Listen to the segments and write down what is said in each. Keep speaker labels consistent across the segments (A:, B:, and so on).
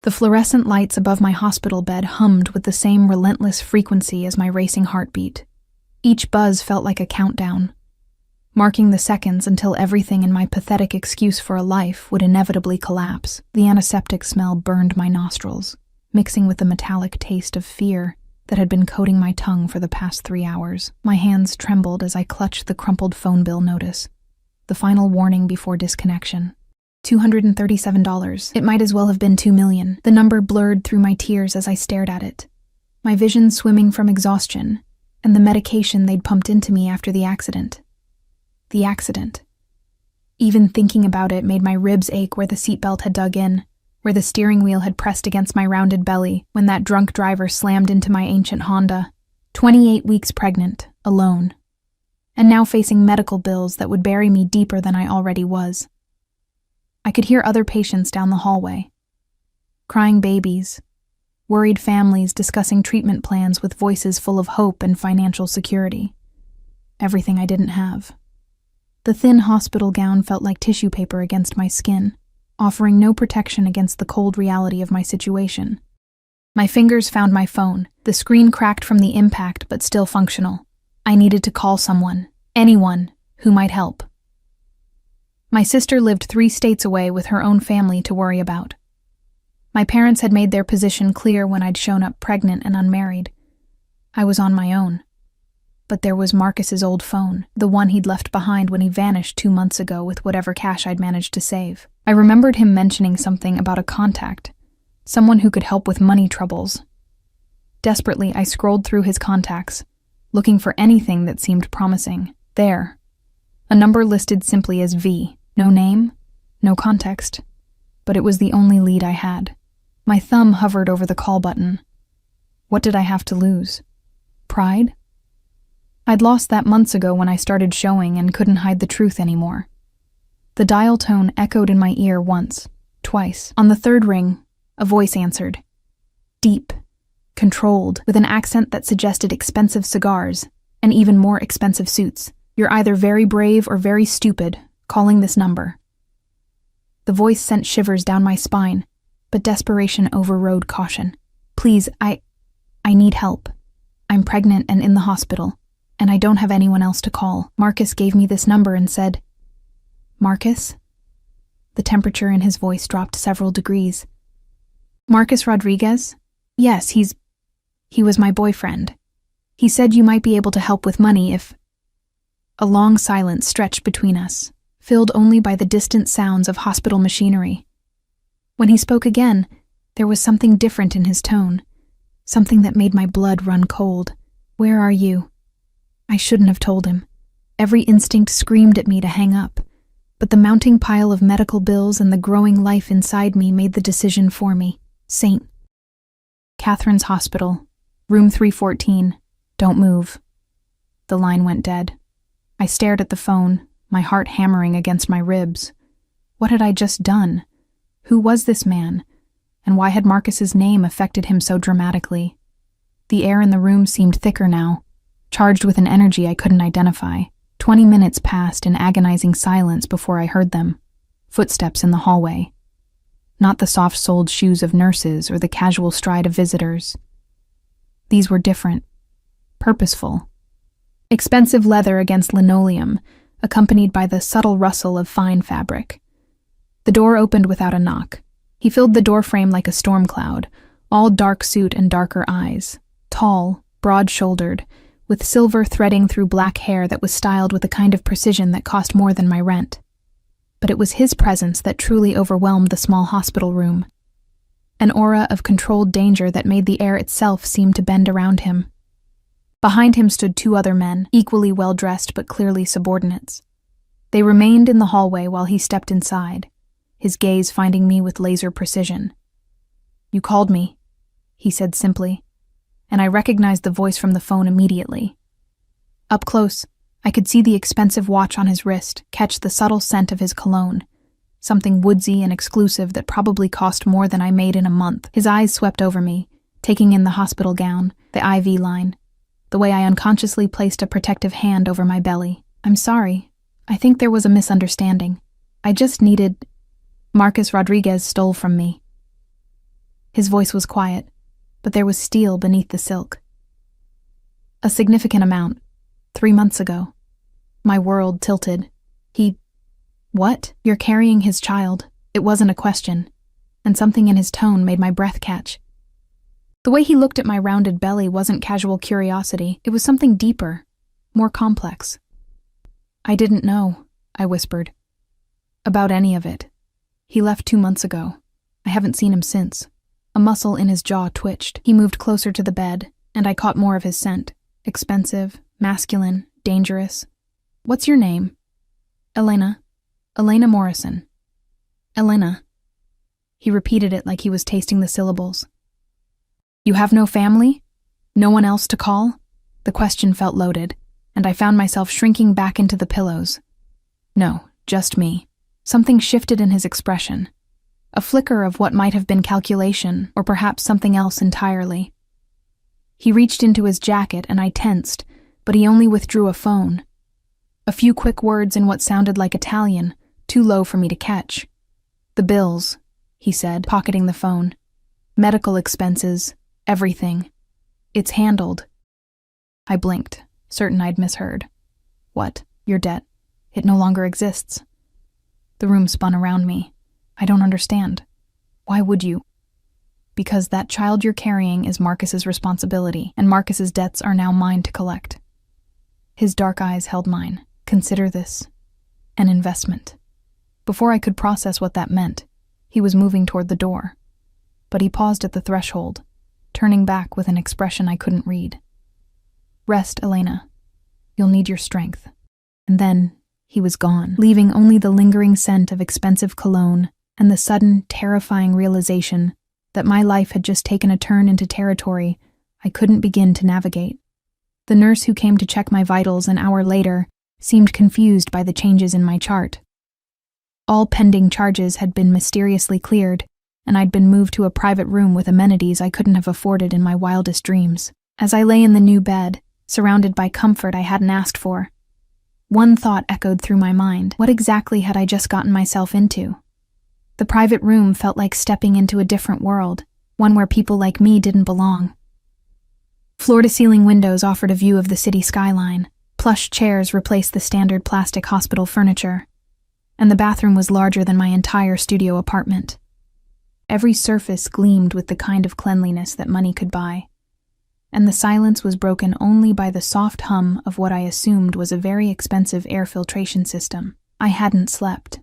A: The fluorescent lights above my hospital bed hummed with the same relentless frequency as my racing heartbeat. Each buzz felt like a countdown, marking the seconds until everything in my pathetic excuse for a life would inevitably collapse. The antiseptic smell burned my nostrils, mixing with the metallic taste of fear that had been coating my tongue for the past 3 hours. My hands trembled as I clutched the crumpled phone bill notice, the final warning before disconnection. $237. It might as well have been $2 million. The number blurred through my tears as I stared at it, my vision swimming from exhaustion and the medication they'd pumped into me after the accident. The accident. Even thinking about it made my ribs ache where the seatbelt had dug in, where the steering wheel had pressed against my rounded belly when that drunk driver slammed into my ancient Honda. 28 weeks pregnant, alone, and now facing medical bills that would bury me deeper than I already was. I could hear other patients down the hallway, crying babies, worried families discussing treatment plans with voices full of hope and financial security. Everything I didn't have. The thin hospital gown felt like tissue paper against my skin, offering no protection against the cold reality of my situation. My fingers found my phone, the screen cracked from the impact but still functional. I needed to call someone, anyone, who might help. My sister lived 3 states away with her own family to worry about. My parents had made their position clear when I'd shown up pregnant and unmarried. I was on my own. But there was Marcus's old phone, the one he'd left behind when he vanished 2 months ago with whatever cash I'd managed to save. I remembered him mentioning something about a contact, someone who could help with money troubles. Desperately, I scrolled through his contacts, looking for anything that seemed promising. There. A number listed simply as V. No name, no context. But it was the only lead I had. My thumb hovered over the call button. What did I have to lose? Pride? I'd lost that months ago when I started showing and couldn't hide the truth anymore. The dial tone echoed in my ear once, twice. On the 3rd ring, a voice answered. Deep, controlled, with an accent that suggested expensive cigars and even more expensive suits. You're either very brave or very stupid, calling this number. The voice sent shivers down my spine, but desperation overrode caution. Please, I need help. I'm pregnant and in the hospital, and I don't have anyone else to call. Marcus gave me this number and said, Marcus? The temperature in his voice dropped several degrees. Marcus Rodriguez? Yes, he was my boyfriend. He said you might be able to help with money if... A long silence stretched between us, filled only by the distant sounds of hospital machinery. When he spoke again, there was something different in his tone, something that made my blood run cold. Where are you? I shouldn't have told him. Every instinct screamed at me to hang up, but the mounting pile of medical bills and the growing life inside me made the decision for me. St. Catherine's Hospital, room 314. Don't move. The line went dead. I stared at the phone, my heart hammering against my ribs. What had I just done? Who was this man? And why had Marcus's name affected him so dramatically? The air in the room seemed thicker now, charged with an energy I couldn't identify. 20 minutes passed in agonizing silence before I heard them. Footsteps in the hallway. Not the soft-soled shoes of nurses or the casual stride of visitors. These were different. Purposeful. Expensive leather against linoleum, accompanied by the subtle rustle of fine fabric. The door opened without a knock. He filled the doorframe like a storm cloud, all dark suit and darker eyes. Tall, broad-shouldered, with silver threading through black hair that was styled with a kind of precision that cost more than my rent. But it was his presence that truly overwhelmed the small hospital room. An aura of controlled danger that made the air itself seem to bend around him. Behind him stood 2 other men, equally well-dressed but clearly subordinates. They remained in the hallway while he stepped inside, his gaze finding me with laser precision. You called me, he said simply, and I recognized the voice from the phone immediately. Up close, I could see the expensive watch on his wrist, catch the subtle scent of his cologne, something woodsy and exclusive that probably cost more than I made in a month. His eyes swept over me, taking in the hospital gown, the IV line, the way I unconsciously placed a protective hand over my belly. I'm sorry. I think there was a misunderstanding. I just needed... Marcus Rodriguez stole from me. His voice was quiet, but there was steel beneath the silk. A significant amount. 3 months ago. My world tilted. What? You're carrying his child. It wasn't a question, and something in his tone made my breath catch. The way he looked at my rounded belly wasn't casual curiosity. It was something deeper, more complex. I didn't know, I whispered. About any of it. He left 2 months ago. I haven't seen him since. A muscle in his jaw twitched. He moved closer to the bed, and I caught more of his scent. Expensive, masculine, dangerous. What's your name? Elena. Elena Morrison. Elena. He repeated it like he was tasting the syllables. You have no family? No one else to call? The question felt loaded, and I found myself shrinking back into the pillows. No, just me. Something shifted in his expression. A flicker of what might have been calculation, or perhaps something else entirely. He reached into his jacket and I tensed, but he only withdrew a phone. A few quick words in what sounded like Italian, too low for me to catch. The bills, he said, pocketing the phone. Medical expenses, everything. It's handled. I blinked, certain I'd misheard. What? Your debt? It no longer exists. The room spun around me. I don't understand. Why would you? Because that child you're carrying is Marcus's responsibility, and Marcus's debts are now mine to collect. His dark eyes held mine. Consider this an investment. Before I could process what that meant, he was moving toward the door. But he paused at the threshold, turning back with an expression I couldn't read. Rest, Elena. You'll need your strength. And then he was gone, leaving only the lingering scent of expensive cologne and the sudden, terrifying realization that my life had just taken a turn into territory I couldn't begin to navigate. The nurse who came to check my vitals an hour later seemed confused by the changes in my chart. All pending charges had been mysteriously cleared, and I'd been moved to a private room with amenities I couldn't have afforded in my wildest dreams. As I lay in the new bed, surrounded by comfort I hadn't asked for, one thought echoed through my mind. What exactly had I just gotten myself into? The private room felt like stepping into a different world, one where people like me didn't belong. Floor-to-ceiling windows offered a view of the city skyline. Plush chairs replaced the standard plastic hospital furniture, and the bathroom was larger than my entire studio apartment. Every surface gleamed with the kind of cleanliness that money could buy, and the silence was broken only by the soft hum of what I assumed was a very expensive air filtration system. I hadn't slept.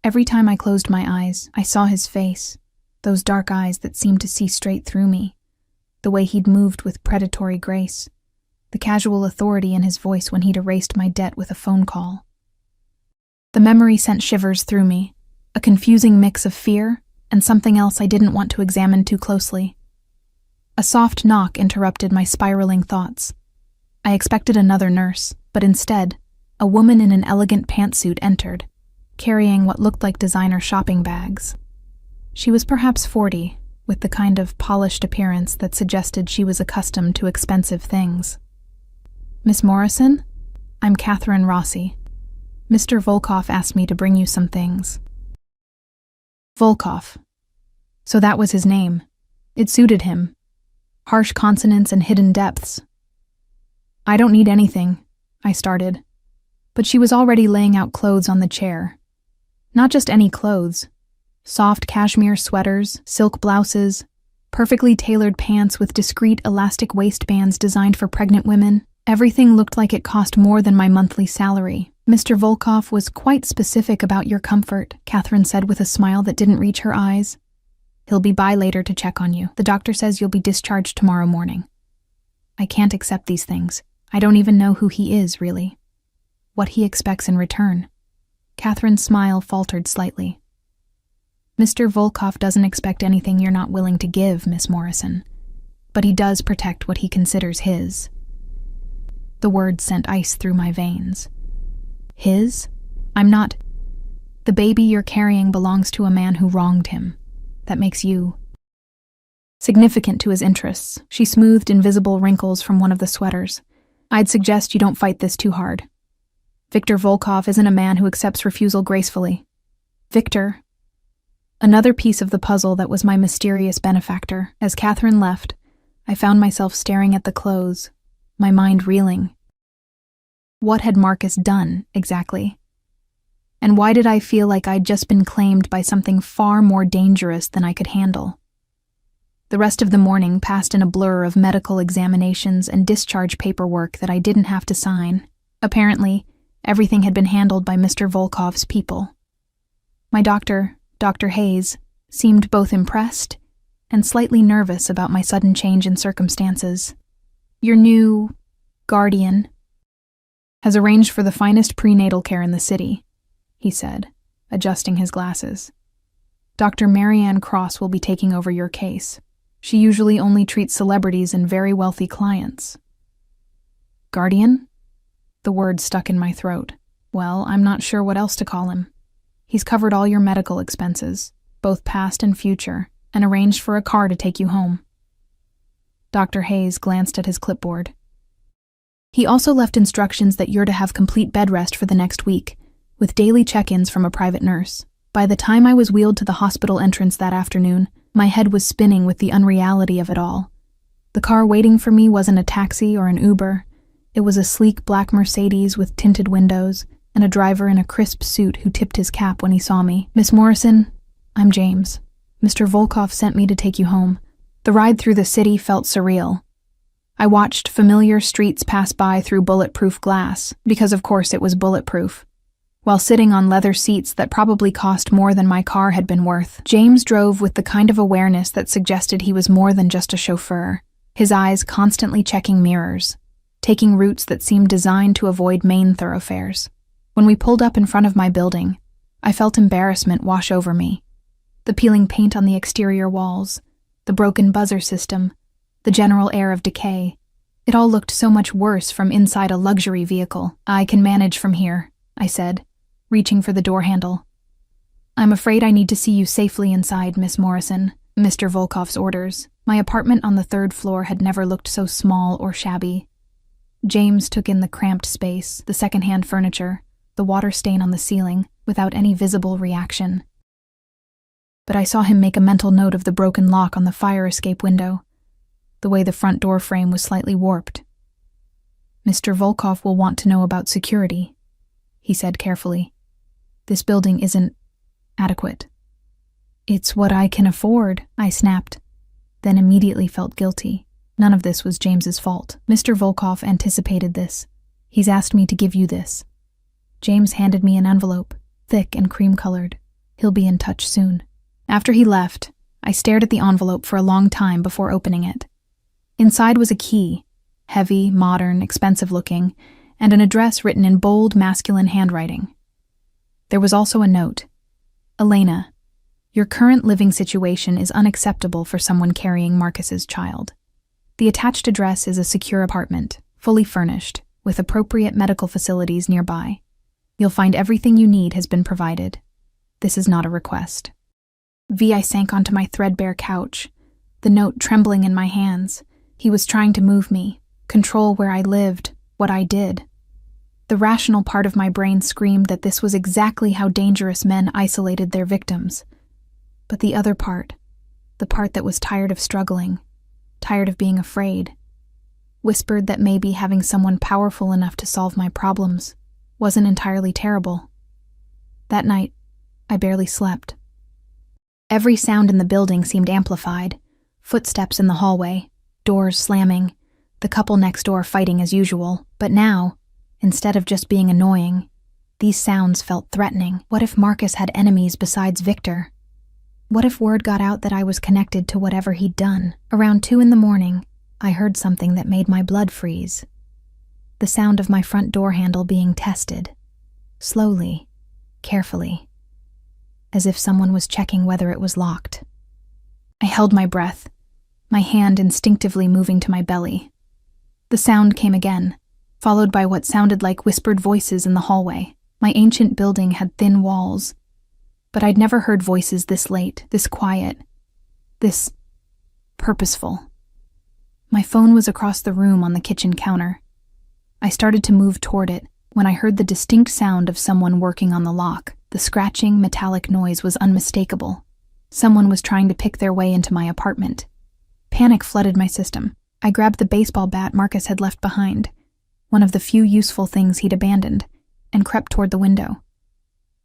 A: Every time I closed my eyes, I saw his face, those dark eyes that seemed to see straight through me, the way he'd moved with predatory grace, the casual authority in his voice when he'd erased my debt with a phone call. The memory sent shivers through me, a confusing mix of fear and something else I didn't want to examine too closely. A soft knock interrupted my spiraling thoughts. I expected another nurse, but instead, a woman in an elegant pantsuit entered, carrying what looked like designer shopping bags. She was perhaps 40, with the kind of polished appearance that suggested she was accustomed to expensive things. Miss Morrison? I'm Catherine Rossi. Mr. Volkov asked me to bring you some things. Volkov. So that was his name. It suited him. Harsh consonants and hidden depths. I don't need anything, I started. But she was already laying out clothes on the chair. Not just any clothes. Soft cashmere sweaters, silk blouses, perfectly tailored pants with discreet elastic waistbands designed for pregnant women. Everything looked like it cost more than my monthly salary. Mr. Volkov was quite specific about your comfort, Catherine said with a smile that didn't reach her eyes. He'll be by later to check on you. The doctor says you'll be discharged tomorrow morning. I can't accept these things. I don't even know who he is, really. What he expects in return. Catherine's smile faltered slightly. Mr. Volkov doesn't expect anything you're not willing to give, Miss Morrison. But he does protect what he considers his. The words sent ice through my veins. His? I'm not. The baby you're carrying belongs to a man who wronged him. That makes you significant to his interests. She smoothed invisible wrinkles from one of the sweaters. I'd suggest you don't fight this too hard. Viktor Volkov isn't a man who accepts refusal gracefully. Viktor. Another piece of the puzzle that was my mysterious benefactor. As Catherine left, I found myself staring at the clothes, my mind reeling. What had Marcus done, exactly? And why did I feel like I'd just been claimed by something far more dangerous than I could handle? The rest of the morning passed in a blur of medical examinations and discharge paperwork that I didn't have to sign. Apparently, everything had been handled by Mr. Volkov's people. My doctor, Dr. Hayes, seemed both impressed and slightly nervous about my sudden change in circumstances. Your new guardian has arranged for the finest prenatal care in the city, he said, adjusting his glasses. Dr. Marianne Cross will be taking over your case. She usually only treats celebrities and very wealthy clients. Guardian? The word stuck in my throat. Well, I'm not sure what else to call him. He's covered all your medical expenses, both past and future, and arranged for a car to take you home. Dr. Hayes glanced at his clipboard. He also left instructions that you're to have complete bed rest for the next week, with daily check-ins from a private nurse. By the time I was wheeled to the hospital entrance that afternoon, my head was spinning with the unreality of it all. The car waiting for me wasn't a taxi or an Uber. It was a sleek black Mercedes with tinted windows and a driver in a crisp suit who tipped his cap when he saw me. Miss Morrison, I'm James. Mr. Volkov sent me to take you home. The ride through the city felt surreal. I watched familiar streets pass by through bulletproof glass, because of course it was bulletproof. While sitting on leather seats that probably cost more than my car had been worth, James drove with the kind of awareness that suggested he was more than just a chauffeur, his eyes constantly checking mirrors, taking routes that seemed designed to avoid main thoroughfares. When we pulled up in front of my building, I felt embarrassment wash over me. The peeling paint on the exterior walls, the broken buzzer system, the general air of decay. It all looked so much worse from inside a luxury vehicle. I can manage from here, I said, reaching for the door handle. I'm afraid I need to see you safely inside, Miss Morrison, Mr. Volkov's orders. My apartment on the 3rd floor had never looked so small or shabby. James took in the cramped space, the second-hand furniture, the water stain on the ceiling, without any visible reaction. But I saw him make a mental note of the broken lock on the fire escape window, the way the front door frame was slightly warped. Mr. Volkov will want to know about security, he said carefully. This building isn't adequate. It's what I can afford, I snapped, then immediately felt guilty. None of this was James's fault. Mr. Volkov anticipated this. He's asked me to give you this. James handed me an envelope, thick and cream-colored. He'll be in touch soon. After he left, I stared at the envelope for a long time before opening it. Inside was a key, heavy, modern, expensive-looking, and an address written in bold, masculine handwriting. There was also a note. Elena, your current living situation is unacceptable for someone carrying Marcus's child. The attached address is a secure apartment, fully furnished, with appropriate medical facilities nearby. You'll find everything you need has been provided. This is not a request. I sank onto my threadbare couch, the note trembling in my hands. He was trying to move me, control where I lived, what I did. The rational part of my brain screamed that this was exactly how dangerous men isolated their victims. But the other part, the part that was tired of struggling, tired of being afraid, whispered that maybe having someone powerful enough to solve my problems wasn't entirely terrible. That night, I barely slept. Every sound in the building seemed amplified. Footsteps in the hallway, doors slamming, the couple next door fighting as usual. But now, instead of just being annoying, these sounds felt threatening. What if Marcus had enemies besides Victor? What if word got out that I was connected to whatever he'd done? Around 2 a.m, I heard something that made my blood freeze. The sound of my front door handle being tested. Slowly, carefully, as if someone was checking whether it was locked. I held my breath, my hand instinctively moving to my belly. The sound came again, followed by what sounded like whispered voices in the hallway. My ancient building had thin walls, but I'd never heard voices this late, this quiet, this purposeful. My phone was across the room on the kitchen counter. I started to move toward it when I heard the distinct sound of someone working on the lock. The scratching, metallic noise was unmistakable. Someone was trying to pick their way into my apartment. Panic flooded my system. I grabbed the baseball bat Marcus had left behind, one of the few useful things he'd abandoned, and crept toward the window.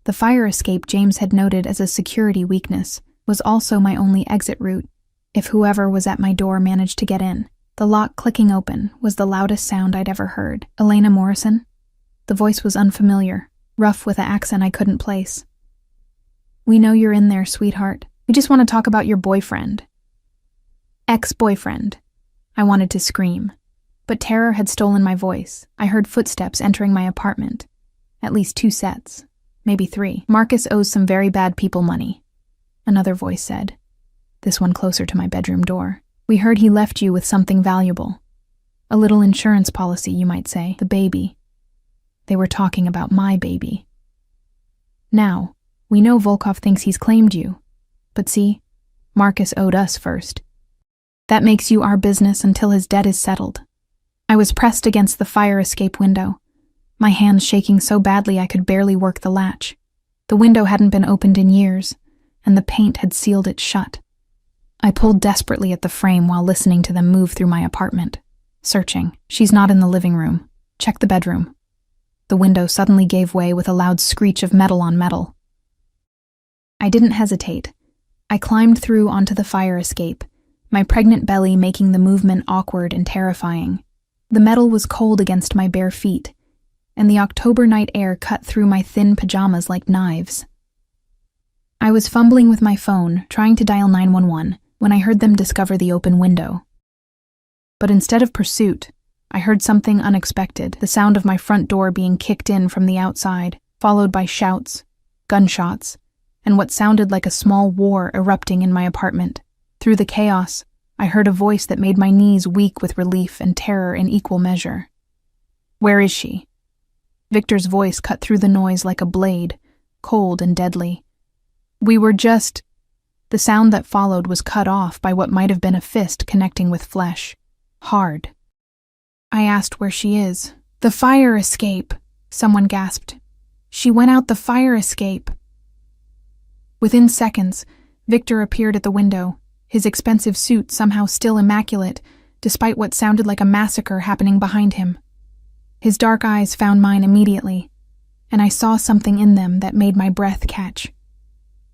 A: The fire escape James had noted as a security weakness was also my only exit route, if whoever was at my door managed to get in. The lock clicking open was the loudest sound I'd ever heard. Elena Morrison? The voice was unfamiliar, rough with an accent I couldn't place. "We know you're in there, sweetheart. We just want to talk about your boyfriend." Ex-boyfriend. I wanted to scream, but terror had stolen my voice. I heard footsteps entering my apartment. At least 2 sets, maybe 3. "Marcus owes some very bad people money," another voice said, this one closer to my bedroom door. "We heard he left you with something valuable. A little insurance policy, you might say. The baby." They were talking about my baby. "Now, we know Volkov thinks he's claimed you. But see, Marcus owed us first. That makes you our business until his debt is settled." I was pressed against the fire escape window, my hands shaking so badly I could barely work the latch. The window hadn't been opened in years, and the paint had sealed it shut. I pulled desperately at the frame while listening to them move through my apartment. Searching. "She's not in the living room. Check the bedroom." The window suddenly gave way with a loud screech of metal on metal. I didn't hesitate. I climbed through onto the fire escape, my pregnant belly making the movement awkward and terrifying. The metal was cold against my bare feet, and the October night air cut through my thin pajamas like knives. I was fumbling with my phone, trying to dial 911, when I heard them discover the open window. But instead of pursuit, I heard something unexpected, the sound of my front door being kicked in from the outside, followed by shouts, gunshots, and what sounded like a small war erupting in my apartment. Through the chaos, I heard a voice that made my knees weak with relief and terror in equal measure. "Where is she?" Victor's voice cut through the noise like a blade, cold and deadly. "We were just—" The sound that followed was cut off by what might have been a fist connecting with flesh. Hard. I asked where she is. "The fire escape," someone gasped. "She went out the fire escape." Within seconds, Victor appeared at the window, his expensive suit somehow still immaculate, despite what sounded like a massacre happening behind him. His dark eyes found mine immediately, and I saw something in them that made my breath catch.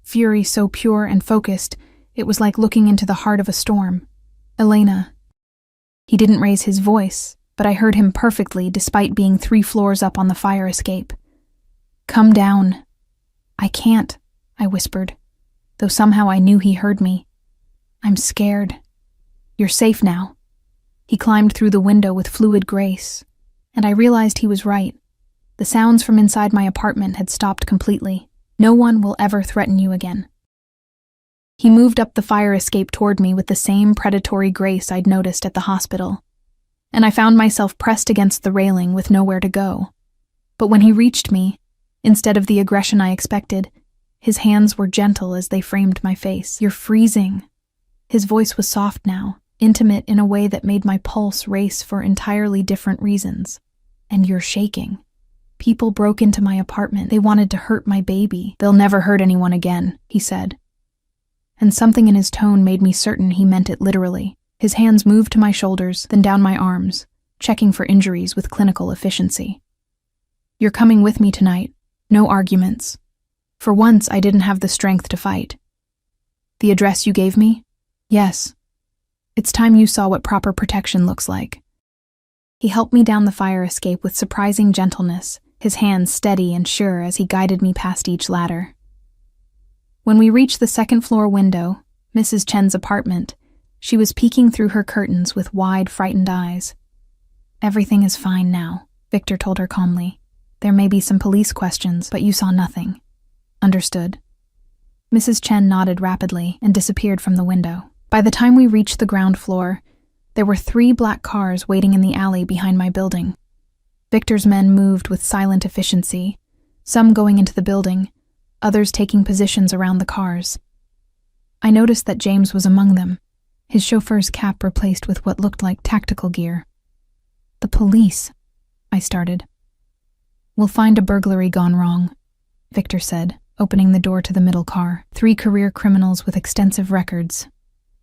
A: Fury so pure and focused, it was like looking into the heart of a storm. "Elena." He didn't raise his voice, but I heard him perfectly despite being 3 floors up on the fire escape. "Come down." "I can't," I whispered, though somehow I knew he heard me. "I'm scared." "You're safe now." He climbed through the window with fluid grace, and I realized he was right. The sounds from inside my apartment had stopped completely. No one will ever threaten you again. He moved up the fire escape toward me with the same predatory grace I'd noticed at the hospital, and I found myself pressed against the railing with nowhere to go. But when he reached me, instead of the aggression I expected, his hands were gentle as they framed my face. "You're freezing." His voice was soft now, intimate in a way that made my pulse race for entirely different reasons. "And you're shaking. People broke into my apartment. They wanted to hurt my baby." "They'll never hurt anyone again," he said. And something in his tone made me certain he meant it literally. His hands moved to my shoulders, then down my arms, checking for injuries with clinical efficiency. "You're coming with me tonight. No arguments." For once, I didn't have the strength to fight. "The address you gave me?" "Yes. It's time you saw what proper protection looks like." He helped me down the fire escape with surprising gentleness, his hands steady and sure as he guided me past each ladder. When we reached the second-floor window, Mrs. Chen's apartment, she was peeking through her curtains with wide, frightened eyes. "Everything is fine now," Victor told her calmly. "There may be some police questions, but you saw nothing." "Understood." Mrs. Chen nodded rapidly and disappeared from the window. By the time we reached the ground floor, there were 3 black cars waiting in the alley behind my building. Victor's men moved with silent efficiency, some going into the building, others taking positions around the cars. I noticed that James was among them, his chauffeur's cap replaced with what looked like tactical gear. "The police," I started. "We'll find a burglary gone wrong," Victor said, opening the door to the middle car. 3 career criminals with extensive records.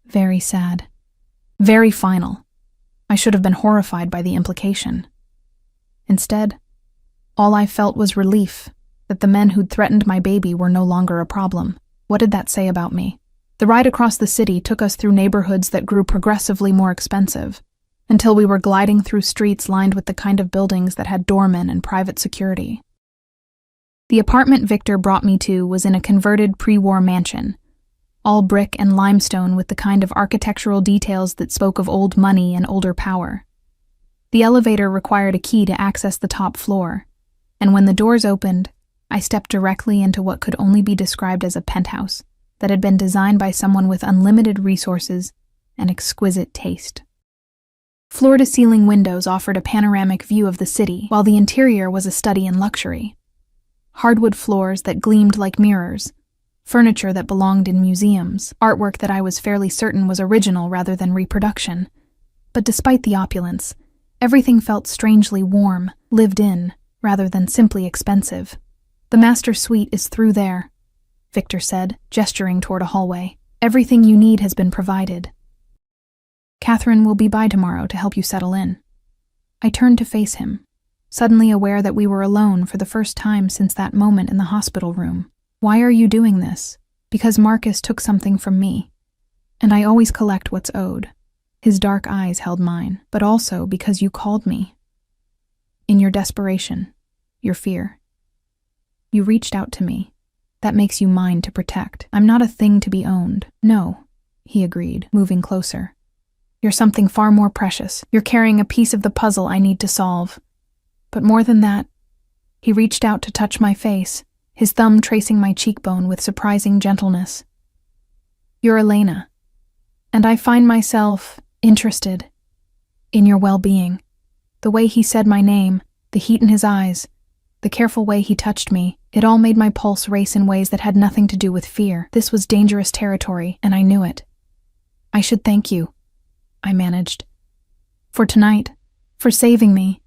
A: Very sad. Very final. I should have been horrified by the implication. Instead, all I felt was relief that the men who'd threatened my baby were no longer a problem. What did that say about me? The ride across the city took us through neighborhoods that grew progressively more expensive, until we were gliding through streets lined with the kind of buildings that had doormen and private security. The apartment Victor brought me to was in a converted pre-war mansion, all brick and limestone with the kind of architectural details that spoke of old money and older power. The elevator required a key to access the top floor, and when the doors opened, I stepped directly into what could only be described as a penthouse that had been designed by someone with unlimited resources and exquisite taste. Floor-to-ceiling windows offered a panoramic view of the city, while the interior was a study in luxury. Hardwood floors that gleamed like mirrors, furniture that belonged in museums, artwork that I was fairly certain was original rather than reproduction. But despite the opulence, everything felt strangely warm, lived in, rather than simply expensive. "The master suite is through there," Victor said, gesturing toward a hallway. "Everything you need has been provided. Catherine will be by tomorrow to help you settle in." I turned to face him, suddenly aware that we were alone for the first time since that moment in the hospital room. "Why are you doing this?" "Because Marcus took something from me, and I always collect what's owed." His dark eyes held mine. "But also because you called me. In your desperation, your fear. You reached out to me. That makes you mine to protect. I'm not a thing to be owned." "No," he agreed, moving closer. "You're something far more precious. You're carrying a piece of the puzzle I need to solve. But more than that," he reached out to touch my face, his thumb tracing my cheekbone with surprising gentleness. "You're Elena, and I find myself interested in your well-being." The way he said my name, the heat in his eyes, the careful way he touched me, it all made my pulse race in ways that had nothing to do with fear. This was dangerous territory, and I knew it. "I should thank you," I managed. "For tonight, for saving me."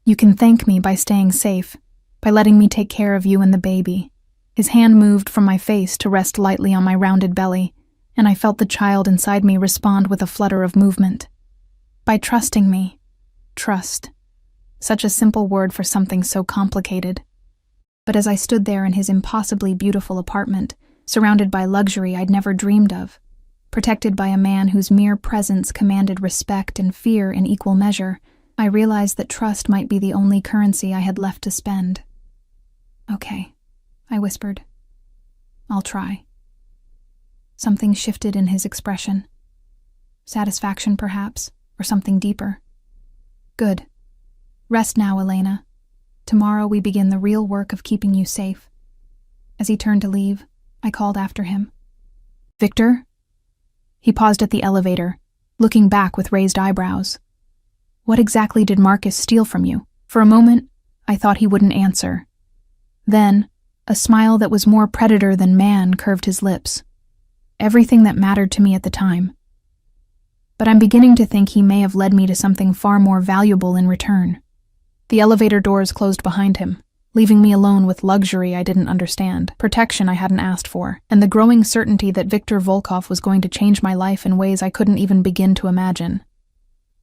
A: "You can thank me by staying safe, by letting me take care of you and the baby." His hand moved from my face to rest lightly on my rounded belly, and I felt the child inside me respond with a flutter of movement. "By trusting me." Trust. Such a simple word for something so complicated. But as I stood there in his impossibly beautiful apartment, surrounded by luxury I'd never dreamed of, protected by a man whose mere presence commanded respect and fear in equal measure, I realized that trust might be the only currency I had left to spend. "Okay," I whispered. "I'll try." Something shifted in his expression. Satisfaction, perhaps, or something deeper. "Good. Rest now, Elena. Tomorrow we begin the real work of keeping you safe." As he turned to leave, I called after him. "Victor?" He paused at the elevator, looking back with raised eyebrows. "What exactly did Marcus steal from you?" For a moment, I thought he wouldn't answer. Then, a smile that was more predator than man curved his lips. "Everything that mattered to me at the time. But I'm beginning to think he may have led me to something far more valuable in return." The elevator doors closed behind him, leaving me alone with luxury I didn't understand, protection I hadn't asked for, and the growing certainty that Viktor Volkov was going to change my life in ways I couldn't even begin to imagine.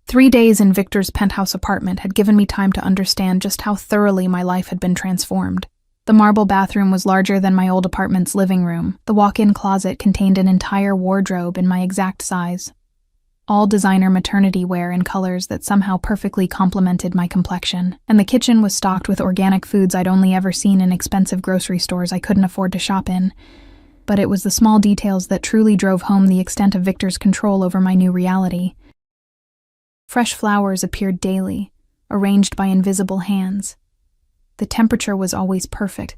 A: 3 days in Viktor's penthouse apartment had given me time to understand just how thoroughly my life had been transformed. The marble bathroom was larger than my old apartment's living room. The walk-in closet contained an entire wardrobe in my exact size. All designer maternity wear in colors that somehow perfectly complemented my complexion, and the kitchen was stocked with organic foods I'd only ever seen in expensive grocery stores I couldn't afford to shop in. But it was the small details that truly drove home the extent of Viktor's control over my new reality. Fresh flowers appeared daily, arranged by invisible hands. The temperature was always perfect.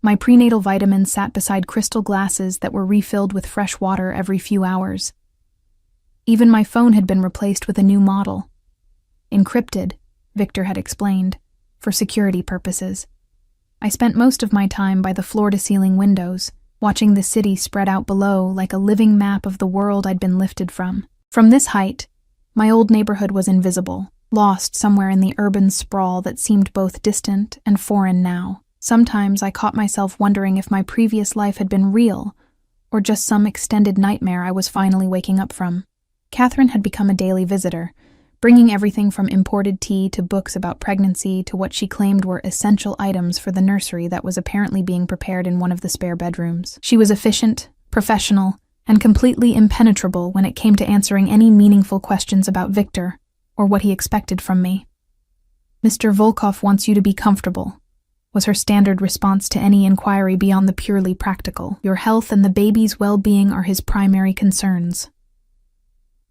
A: My prenatal vitamins sat beside crystal glasses that were refilled with fresh water every few hours. Even my phone had been replaced with a new model. Encrypted, Viktor had explained, for security purposes. I spent most of my time by the floor-to-ceiling windows, watching the city spread out below like a living map of the world I'd been lifted from. From this height, my old neighborhood was invisible, lost somewhere in the urban sprawl that seemed both distant and foreign now. Sometimes I caught myself wondering if my previous life had been real, or just some extended nightmare I was finally waking up from. Catherine had become a daily visitor, bringing everything from imported tea to books about pregnancy to what she claimed were essential items for the nursery that was apparently being prepared in one of the spare bedrooms. She was efficient, professional, and completely impenetrable when it came to answering any meaningful questions about Victor or what he expected from me. "Mr. Volkov wants you to be comfortable," was her standard response to any inquiry beyond the purely practical. "Your health and the baby's well-being are his primary concerns."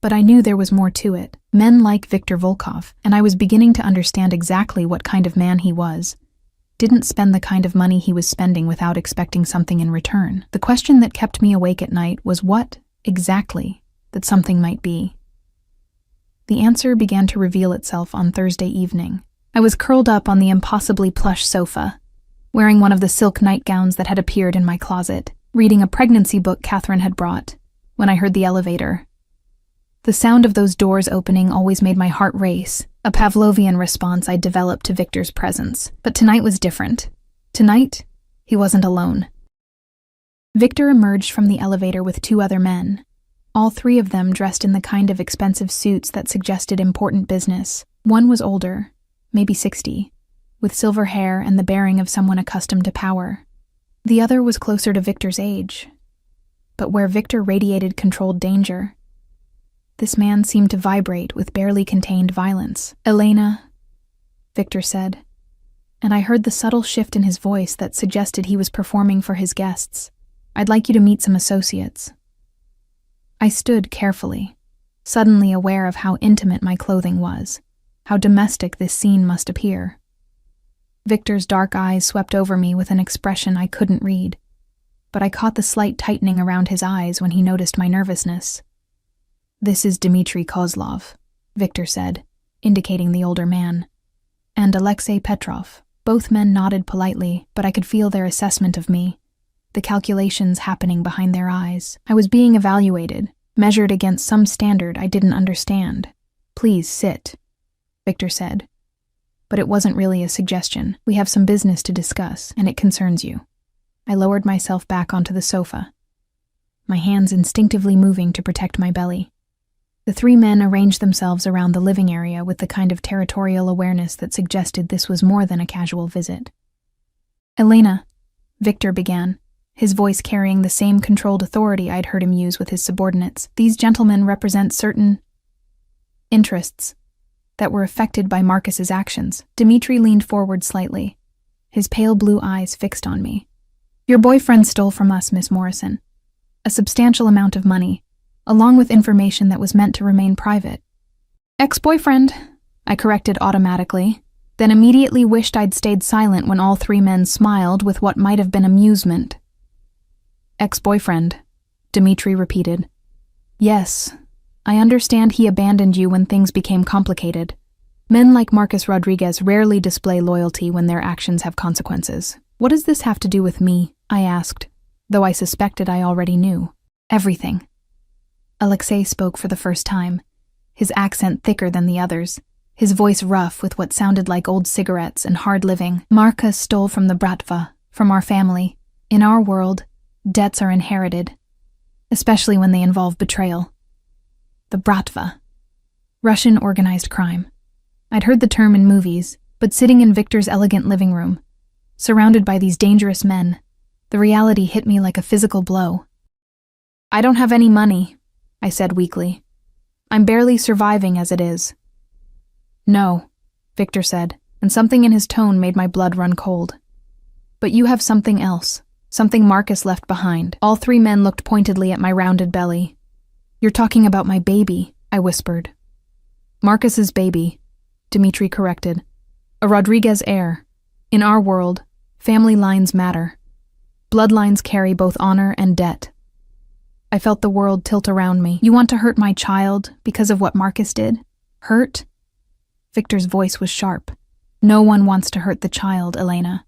A: But I knew there was more to it. Men like Victor Volkov, and I was beginning to understand exactly what kind of man he was, didn't spend the kind of money he was spending without expecting something in return. The question that kept me awake at night was what, exactly, that something might be. The answer began to reveal itself on Thursday evening. I was curled up on the impossibly plush sofa, wearing one of the silk nightgowns that had appeared in my closet, reading a pregnancy book Catherine had brought, when I heard the elevator. The sound of those doors opening always made my heart race, a Pavlovian response I'd developed to Victor's presence. But tonight was different. Tonight, he wasn't alone. Victor emerged from the elevator with 2 other men, all 3 of them dressed in the kind of expensive suits that suggested important business. One was older, maybe 60, with silver hair and the bearing of someone accustomed to power. The other was closer to Victor's age, but where Victor radiated controlled danger, this man seemed to vibrate with barely contained violence. "Elena," Victor said, and I heard the subtle shift in his voice that suggested he was performing for his guests. "I'd like you to meet some associates." I stood carefully, suddenly aware of how intimate my clothing was, how domestic this scene must appear. Victor's dark eyes swept over me with an expression I couldn't read, but I caught the slight tightening around his eyes when he noticed my nervousness. "This is Dmitry Kozlov," Victor said, indicating the older man, "and Alexei Petrov." Both men nodded politely, but I could feel their assessment of me, the calculations happening behind their eyes. I was being evaluated, measured against some standard I didn't understand. "Please sit," Victor said. But it wasn't really a suggestion. "We have some business to discuss, and it concerns you." I lowered myself back onto the sofa, my hands instinctively moving to protect my belly. The 3 men arranged themselves around the living area with the kind of territorial awareness that suggested this was more than a casual visit. "Elena," Victor began, his voice carrying the same controlled authority I'd heard him use with his subordinates. "These gentlemen represent certain interests that were affected by Marcus's actions." Dmitry leaned forward slightly, his pale blue eyes fixed on me. "Your boyfriend stole from us, Miss Morrison. A substantial amount of money, along with information that was meant to remain private." "Ex-boyfriend," I corrected automatically, then immediately wished I'd stayed silent when all 3 men smiled with what might have been amusement. "Ex-boyfriend," Dmitry repeated. "Yes, I understand he abandoned you when things became complicated. Men like Marcus Rodriguez rarely display loyalty when their actions have consequences." "What does this have to do with me?" I asked, though I suspected I already knew. "Everything." Alexei spoke for the first time, his accent thicker than the others, his voice rough with what sounded like old cigarettes and hard living. "Marcus stole from the Bratva, from our family. In our world, debts are inherited, especially when they involve betrayal." The Bratva. Russian organized crime. I'd heard the term in movies, but sitting in Victor's elegant living room, surrounded by these dangerous men, the reality hit me like a physical blow. "I don't have any money," I said weakly. "I'm barely surviving as it is." "No," Victor said, and something in his tone made my blood run cold. "But you have something else, something Marcus left behind." All 3 men looked pointedly at my rounded belly. "You're talking about my baby," I whispered. "Marcus's baby," Dmitry corrected. "A Rodriguez heir. In our world, family lines matter. Bloodlines carry both honor and debt." I felt the world tilt around me. "You want to hurt my child because of what Marcus did? Hurt?" Victor's voice was sharp. "No one wants to hurt the child, Elena.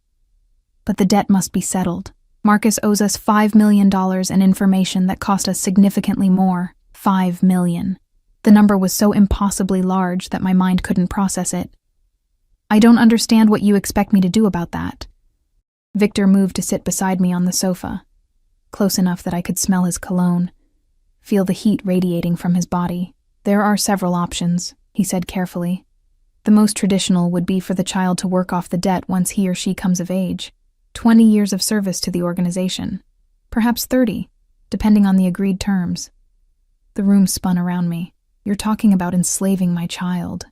A: But the debt must be settled. Marcus owes us $5 million in information that cost us significantly more. $5 million. The number was so impossibly large that my mind couldn't process it. "I don't understand what you expect me to do about that." Victor moved to sit beside me on the sofa, close enough that I could smell his cologne, feel the heat radiating from his body. There are several options, he said carefully. The most traditional would be for the child to work off the debt once he or she comes of age. 20 years of service to the organization. Perhaps 30, depending on the agreed terms. The room spun around me. You're talking about enslaving my child.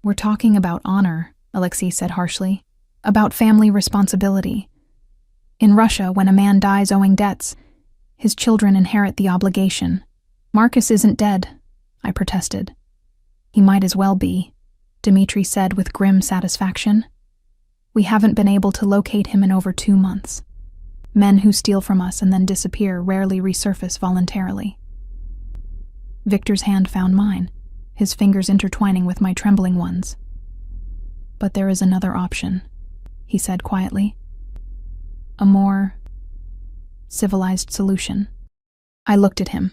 A: We're talking about honor, Alexei said harshly. About family responsibility. In Russia, when a man dies owing debts, his children inherit the obligation. Marcus isn't dead, I protested. He might as well be, Dmitri said with grim satisfaction. We haven't been able to locate him in over 2 months. Men who steal from us and then disappear rarely resurface voluntarily. Victor's hand found mine, his fingers intertwining with my trembling ones. But there is another option, he said quietly. A more civilized solution. I looked at him,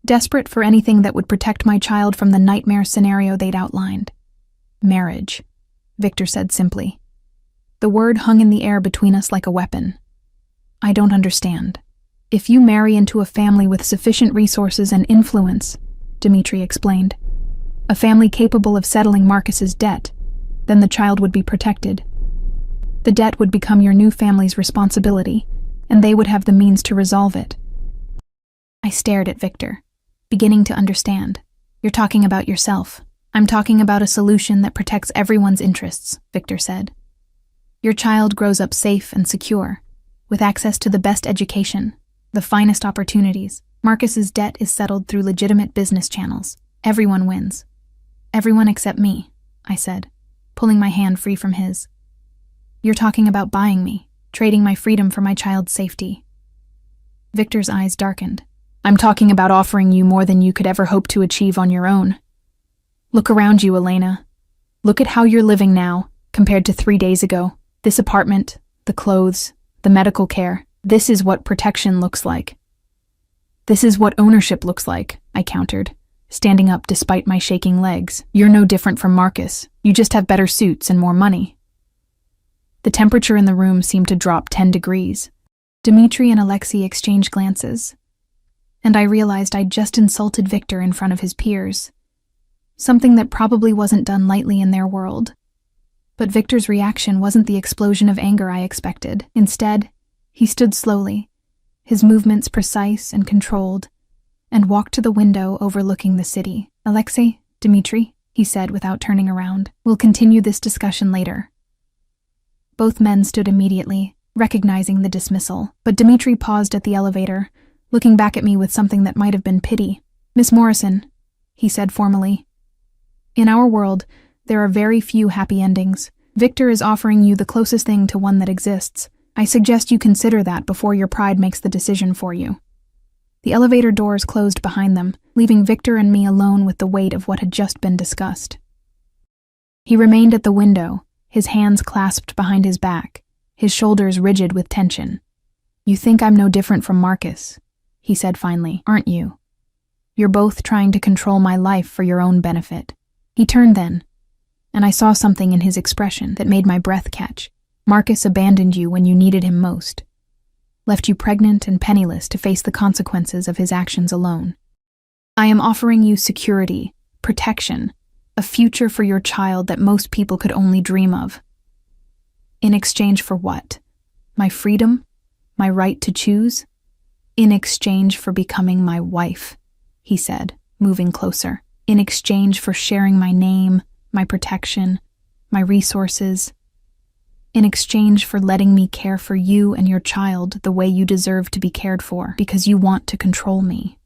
A: desperate for anything that would protect my child from the nightmare scenario they'd outlined. Marriage, Victor said simply. The word hung in the air between us like a weapon. I don't understand. If you marry into a family with sufficient resources and influence, Dmitri explained, a family capable of settling Marcus's debt, then the child would be protected. The debt would become your new family's responsibility, and they would have the means to resolve it. I stared at Victor, beginning to understand. You're talking about yourself. I'm talking about a solution that protects everyone's interests, Victor said. Your child grows up safe and secure, with access to the best education, the finest opportunities. Marcus's debt is settled through legitimate business channels. Everyone wins. Everyone except me, I said, pulling my hand free from his. You're talking about buying me, trading my freedom for my child's safety. Victor's eyes darkened. I'm talking about offering you more than you could ever hope to achieve on your own. Look around you, Elena. Look at how you're living now, compared to 3 days ago. This apartment, the clothes, the medical care. This is what protection looks like. This is what ownership looks like, I countered, standing up despite my shaking legs. You're no different from Marcus. You just have better suits and more money. The temperature in the room seemed to drop 10 degrees. Dmitri and Alexei exchanged glances, and I realized I'd just insulted Victor in front of his peers, something that probably wasn't done lightly in their world. But Victor's reaction wasn't the explosion of anger I expected. Instead, he stood slowly, his movements precise and controlled, and walked to the window overlooking the city. Alexei, Dmitri, he said without turning around, we'll continue this discussion later. Both men stood immediately, recognizing the dismissal, but Dmitri paused at the elevator, looking back at me with something that might have been pity. Miss Morrison, he said formally. In our world, there are very few happy endings. Victor is offering you the closest thing to one that exists. I suggest you consider that before your pride makes the decision for you. The elevator doors closed behind them, leaving Victor and me alone with the weight of what had just been discussed. He remained at the window, his hands clasped behind his back, his shoulders rigid with tension. You think I'm no different from Marcus, he said finally, aren't you? You're both trying to control my life for your own benefit. He turned then, and I saw something in his expression that made my breath catch. Marcus abandoned you when you needed him most, left you pregnant and penniless to face the consequences of his actions alone. I am offering you security, protection, a future for your child that most people could only dream of. In exchange for what? My freedom? My right to choose? In exchange for becoming my wife, he said, moving closer. In exchange for sharing my name, my protection, my resources. In exchange for letting me care for you and your child the way you deserve to be cared for, because you want to control me.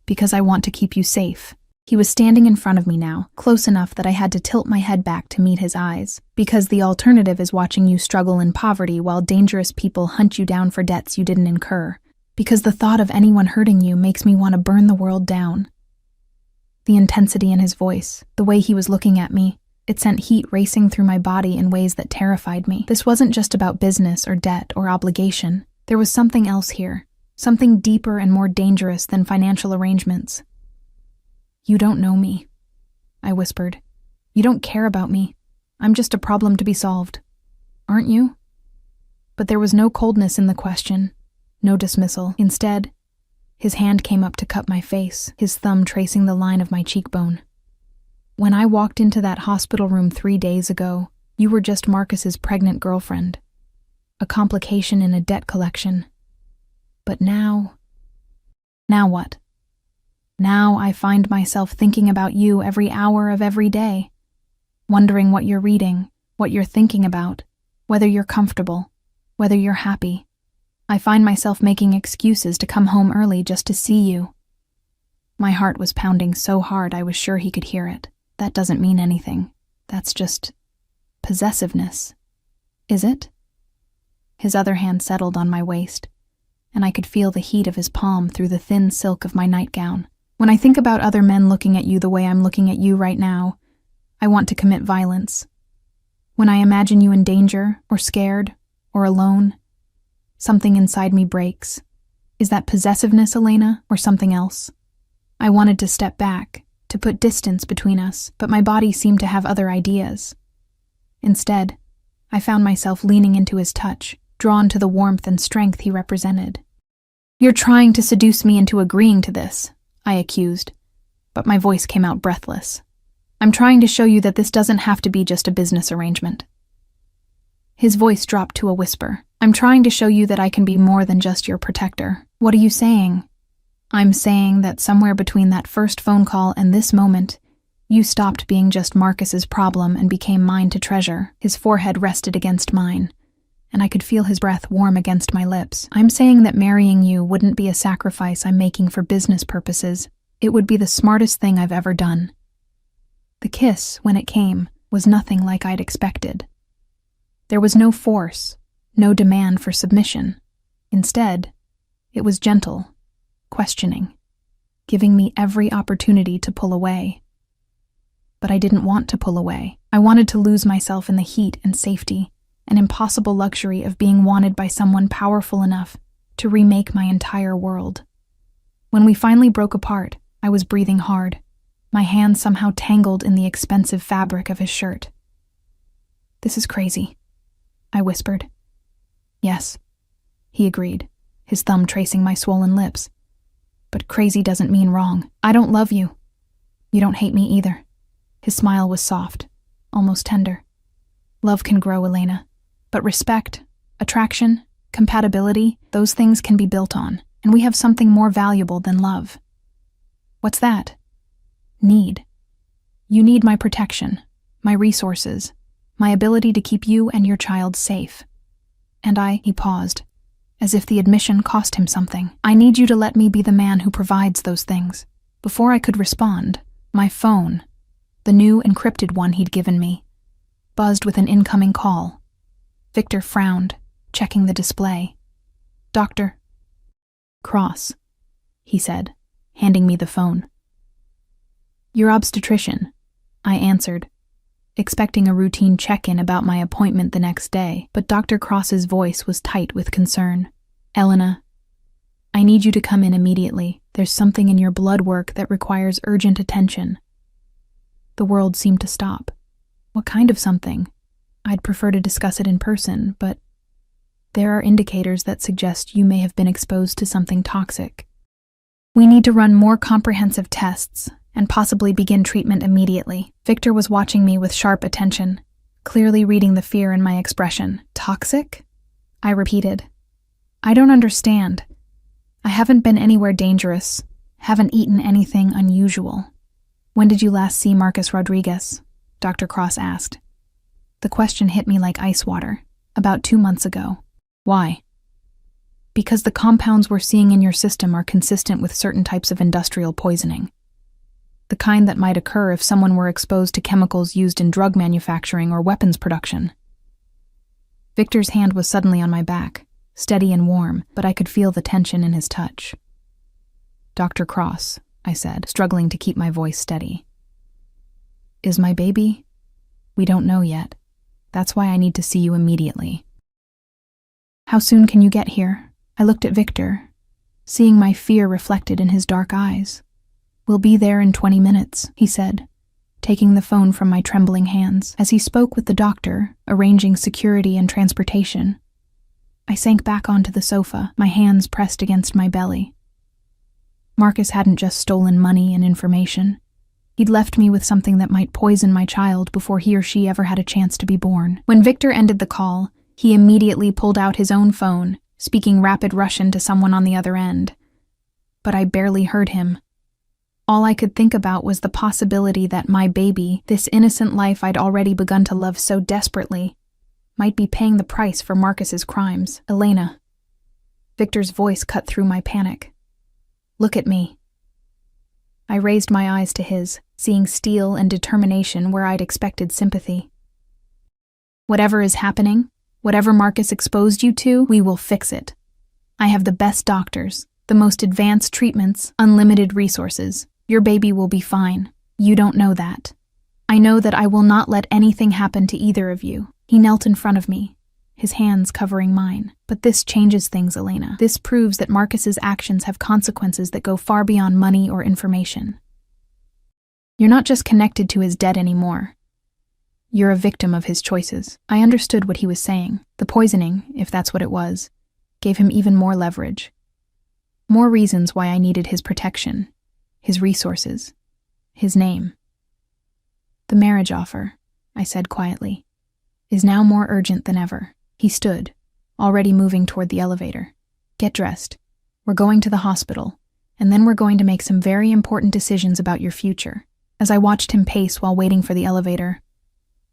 A: Because I want to keep you safe. He was standing in front of me now, close enough that I had to tilt my head back to meet his eyes. Because the alternative is watching you struggle in poverty while dangerous people hunt you down for debts you didn't incur. Because the thought of anyone hurting you makes me want to burn the world down. The intensity in his voice, the way he was looking at me, it sent heat racing through my body in ways that terrified me. This wasn't just about business or debt or obligation. There was something else here, something deeper and more dangerous than financial arrangements. You don't know me, I whispered. You don't care about me. I'm just a problem to be solved. Aren't you? But there was no coldness in the question, no dismissal. Instead, his hand came up to cup my face, his thumb tracing the line of my cheekbone. When I walked into that hospital room 3 days ago, you were just Marcus's pregnant girlfriend. A complication in a debt collection. But now what? Now I find myself thinking about you every hour of every day, wondering what you're reading, what you're thinking about, whether you're comfortable, whether you're happy. I find myself making excuses to come home early just to see you. My heart was pounding so hard I was sure he could hear it. That doesn't mean anything. That's just possessiveness. Is it? His other hand settled on my waist, and I could feel the heat of his palm through the thin silk of my nightgown. When I think about other men looking at you the way I'm looking at you right now, I want to commit violence. When I imagine you in danger, or scared, or alone, something inside me breaks. Is that possessiveness, Elena, or something else? I wanted to step back, to put distance between us, but my body seemed to have other ideas. Instead, I found myself leaning into his touch, drawn to the warmth and strength he represented. "You're trying to seduce me into agreeing to this," I accused, but my voice came out breathless. "I'm trying to show you that this doesn't have to be just a business arrangement." His voice dropped to a whisper. "I'm trying to show you that I can be more than just your protector." "What are you saying?" "I'm saying that somewhere between that first phone call and this moment, you stopped being just Marcus's problem and became mine to treasure." His forehead rested against mine, and I could feel his breath warm against my lips. "I'm saying that marrying you wouldn't be a sacrifice I'm making for business purposes. It would be the smartest thing I've ever done." The kiss, when it came, was nothing like I'd expected. There was no force, no demand for submission. Instead, it was gentle, questioning, giving me every opportunity to pull away. But I didn't want to pull away. I wanted to lose myself in the heat and safety, an impossible luxury of being wanted by someone powerful enough to remake my entire world. When we finally broke apart, I was breathing hard, my hands somehow tangled in the expensive fabric of his shirt. "This is crazy," I whispered. "Yes," he agreed, his thumb tracing my swollen lips. "But crazy doesn't mean wrong. I don't love you. You don't hate me either." His smile was soft, almost tender. "Love can grow, Elena, but respect, attraction, compatibility, those things can be built on, and we have something more valuable than love." "What's that?" "Need. You need my protection, my resources, my ability to keep you and your child safe. And he paused, as if the admission cost him something. "I need you to let me be the man who provides those things." Before I could respond, my phone, the new encrypted one he'd given me, buzzed with an incoming call. Victor frowned, checking the display. "Dr. Cross," he said, handing me the phone. "Your obstetrician," I answered, expecting a routine check-in about my appointment the next day, but Dr. Cross's voice was tight with concern. "Elena, I need you to come in immediately. There's something in your blood work that requires urgent attention." The world seemed to stop. "What kind of something?" "I'd prefer to discuss it in person, but there are indicators that suggest you may have been exposed to something toxic. We need to run more comprehensive tests and possibly begin treatment immediately." Victor was watching me with sharp attention, clearly reading the fear in my expression. "Toxic?" I repeated. "I don't understand. I haven't been anywhere dangerous, haven't eaten anything unusual." "When did you last see Marcus Rodriguez?" Dr. Cross asked. The question hit me like ice water. "About 2 months ago." "Why?" "Because the compounds we're seeing in your system are consistent with certain types of industrial poisoning. The kind that might occur if someone were exposed to chemicals used in drug manufacturing or weapons production." Victor's hand was suddenly on my back, steady and warm, but I could feel the tension in his touch. "Dr. Cross," I said, struggling to keep my voice steady. "Is my baby? We don't know yet. That's why I need to see you immediately." "How soon can you get here?" I looked at Victor, seeing my fear reflected in his dark eyes. "We'll be there in 20 minutes, he said, taking the phone from my trembling hands. As he spoke with the doctor, arranging security and transportation, I sank back onto the sofa, my hands pressed against my belly. Marcus hadn't just stolen money and information. He'd left me with something that might poison my child before he or she ever had a chance to be born. When Victor ended the call, he immediately pulled out his own phone, speaking rapid Russian to someone on the other end. But I barely heard him. All I could think about was the possibility that my baby, this innocent life I'd already begun to love so desperately, might be paying the price for Marcus's crimes. Elena. Victor's voice cut through my panic. Look at me. I raised my eyes to his, seeing steel and determination where I'd expected sympathy. Whatever is happening, whatever Marcus exposed you to, we will fix it. I have the best doctors, the most advanced treatments, unlimited resources. Your baby will be fine. You don't know that. I know that I will not let anything happen to either of you. He knelt in front of me, his hands covering mine. But this changes things, Elena. This proves that Marcus's actions have consequences that go far beyond money or information. You're not just connected to his debt anymore. You're a victim of his choices. I understood what he was saying. The poisoning, if that's what it was, gave him even more leverage. More reasons why I needed his protection, his resources, his name. The marriage offer, I said quietly, is now more urgent than ever. He stood, already moving toward the elevator. Get dressed. We're going to the hospital, and then we're going to make some very important decisions about your future. As I watched him pace while waiting for the elevator,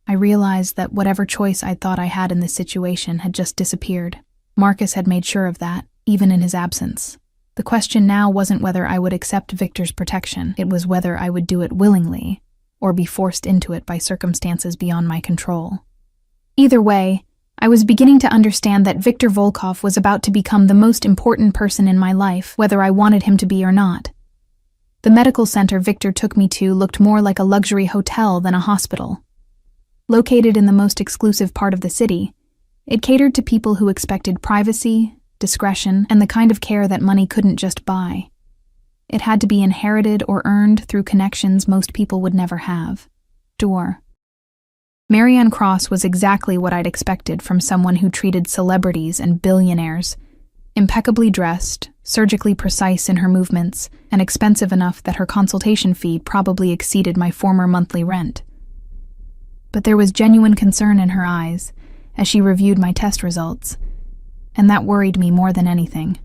A: I realized that whatever choice I thought I had in this situation had just disappeared. Marcus had made sure of that, even in his absence. The question now wasn't whether I would accept Victor's protection, it was whether I would do it willingly, or be forced into it by circumstances beyond my control. Either way, I was beginning to understand that Viktor Volkov was about to become the most important person in my life, whether I wanted him to be or not. The medical center Victor took me to looked more like a luxury hotel than a hospital. Located in the most exclusive part of the city, it catered to people who expected privacy, discretion, and the kind of care that money couldn't just buy. It had to be inherited or earned through connections most people would never have. Door. Marianne Cross was exactly what I'd expected from someone who treated celebrities and billionaires. Impeccably dressed, surgically precise in her movements, and expensive enough that her consultation fee probably exceeded my former monthly rent. But there was genuine concern in her eyes as she reviewed my test results, and that worried me more than anything.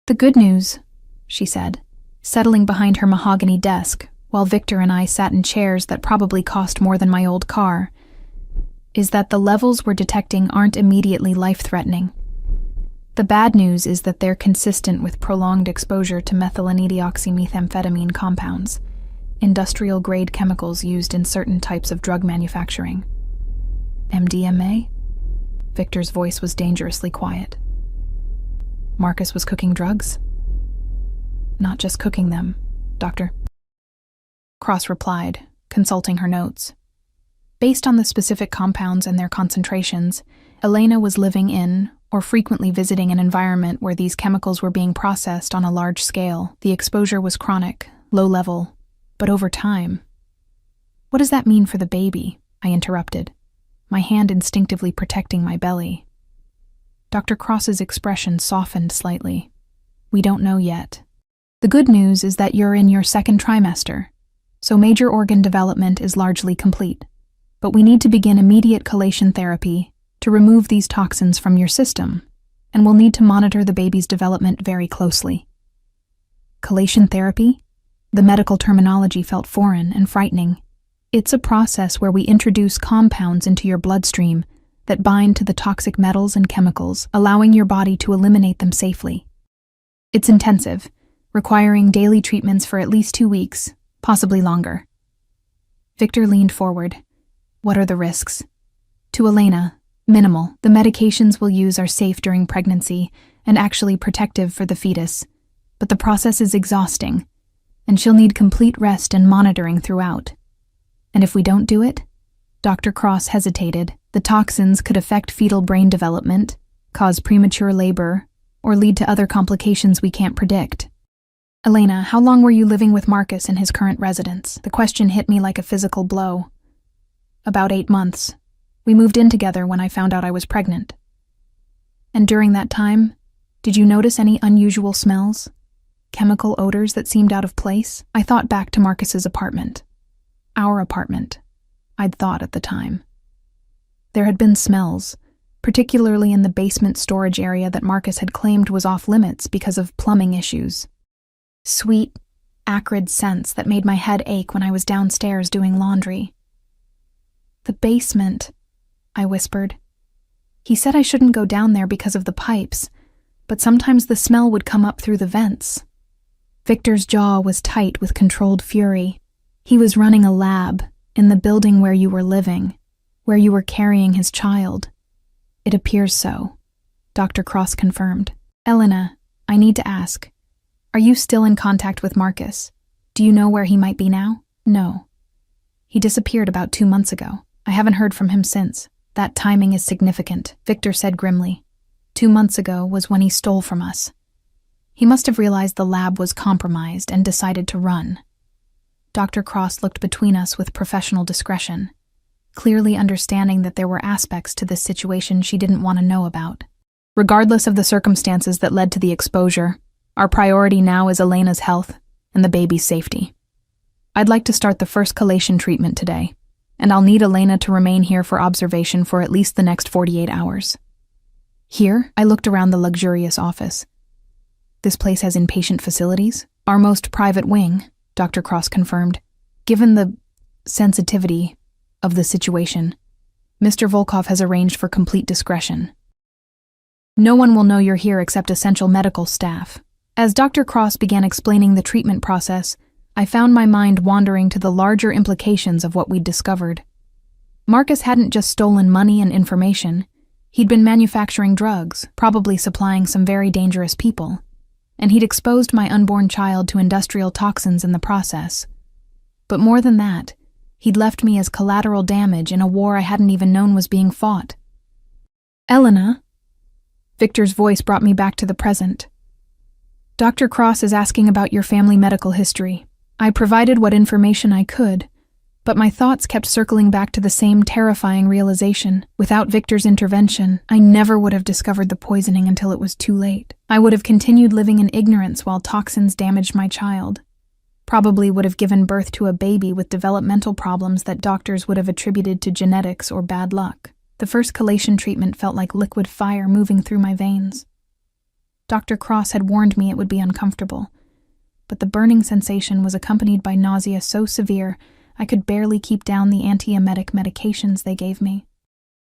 A: The good news, she said, settling behind her mahogany desk, while Victor and I sat in chairs that probably cost more than my old car, is that the levels we're detecting aren't immediately life-threatening. The bad news is that they're consistent with prolonged exposure to methylene-deoxymethamphetamine compounds, industrial-grade chemicals used in certain types of drug manufacturing. MDMA? Victor's voice was dangerously quiet. Marcus was cooking drugs? Not just cooking them, Doctor. Cross replied, consulting her notes. Based on the specific compounds and their concentrations, Elena was living in, or frequently visiting an environment where these chemicals were being processed on a large scale. The exposure was chronic, low level, but over time. What does that mean for the baby? I interrupted, my hand instinctively protecting my belly. Dr. Cross's expression softened slightly. We don't know yet. The good news is that you're in your second trimester, so major organ development is largely complete. But we need to begin immediate chelation therapy to remove these toxins from your system, and we'll need to monitor the baby's development very closely. Chelation therapy? The medical terminology felt foreign and frightening. It's a process where we introduce compounds into your bloodstream that bind to the toxic metals and chemicals, allowing your body to eliminate them safely. It's intensive, requiring daily treatments for at least 2 weeks, possibly longer. Victor leaned forward. What are the risks? To Elena, minimal. The medications we'll use are safe during pregnancy and actually protective for the fetus, but the process is exhausting, and she'll need complete rest and monitoring throughout. And if we don't do it? Dr. Cross hesitated. The toxins could affect fetal brain development, cause premature labor, or lead to other complications we can't predict. Elena, how long were you living with Marcus in his current residence? The question hit me like a physical blow. About 8 months. We moved in together when I found out I was pregnant. And during that time, did you notice any unusual smells? Chemical odors that seemed out of place? I thought back to Marcus's apartment. Our apartment, I'd thought at the time. There had been smells, particularly in the basement storage area that Marcus had claimed was off limits because of plumbing issues. Sweet, acrid scents that made my head ache when I was downstairs doing laundry. The basement, I whispered. He said I shouldn't go down there because of the pipes, but sometimes the smell would come up through the vents. Victor's jaw was tight with controlled fury. He was running a lab in the building where you were living, where you were carrying his child. It appears so, Dr. Cross confirmed. Elena, I need to ask, are you still in contact with Marcus? Do you know where he might be now? No. He disappeared about 2 months ago. I haven't heard from him since. That timing is significant, Victor said grimly. 2 months ago was when he stole from us. He must have realized the lab was compromised and decided to run. Dr. Cross looked between us with professional discretion, clearly understanding that there were aspects to this situation she didn't want to know about. Regardless of the circumstances that led to the exposure, our priority now is Elena's health and the baby's safety. I'd like to start the first chelation treatment today, and I'll need Elena to remain here for observation for at least the next 48 hours. Here, I looked around the luxurious office. This place has inpatient facilities? Our most private wing, Dr. Cross confirmed. Given the sensitivity of the situation, Mr. Volkov has arranged for complete discretion. No one will know you're here except essential medical staff. As Dr. Cross began explaining the treatment process, I found my mind wandering to the larger implications of what we'd discovered. Marcus hadn't just stolen money and information. He'd been manufacturing drugs, probably supplying some very dangerous people. And he'd exposed my unborn child to industrial toxins in the process. But more than that, he'd left me as collateral damage in a war I hadn't even known was being fought. Elena? Victor's voice brought me back to the present. Dr. Cross is asking about your family medical history. I provided what information I could, but my thoughts kept circling back to the same terrifying realization. Without Victor's intervention, I never would have discovered the poisoning until it was too late. I would have continued living in ignorance while toxins damaged my child. Probably would have given birth to a baby with developmental problems that doctors would have attributed to genetics or bad luck. The first chelation treatment felt like liquid fire moving through my veins. Dr. Cross had warned me it would be uncomfortable, but the burning sensation was accompanied by nausea so severe I could barely keep down the antiemetic medications they gave me.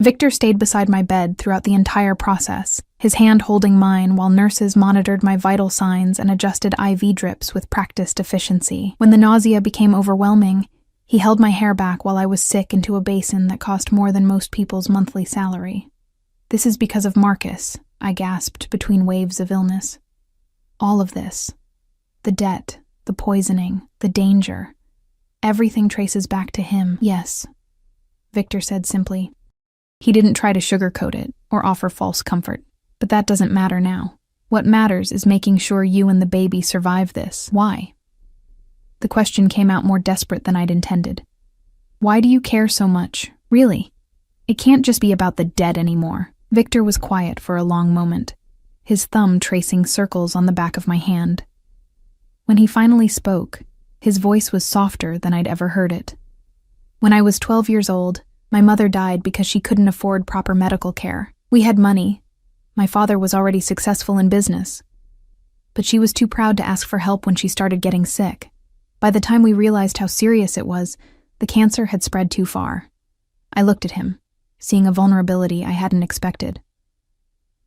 A: Victor stayed beside my bed throughout the entire process, his hand holding mine while nurses monitored my vital signs and adjusted IV drips with practiced efficiency. When the nausea became overwhelming, he held my hair back while I was sick into a basin that cost more than most people's monthly salary. This is because of Marcus, I gasped between waves of illness. All of this, the debt, the poisoning, the danger, everything traces back to him. Yes, Victor said simply. He didn't try to sugarcoat it or offer false comfort, but that doesn't matter now. What matters is making sure you and the baby survive this. Why? The question came out more desperate than I'd intended. Why do you care so much? Really? It can't just be about the dead anymore. Victor was quiet for a long moment, his thumb tracing circles on the back of my hand. When he finally spoke, his voice was softer than I'd ever heard it. When I was 12 years old, my mother died because she couldn't afford proper medical care. We had money. My father was already successful in business. But she was too proud to ask for help when she started getting sick. By the time we realized how serious it was, the cancer had spread too far. I looked at him, seeing a vulnerability I hadn't expected.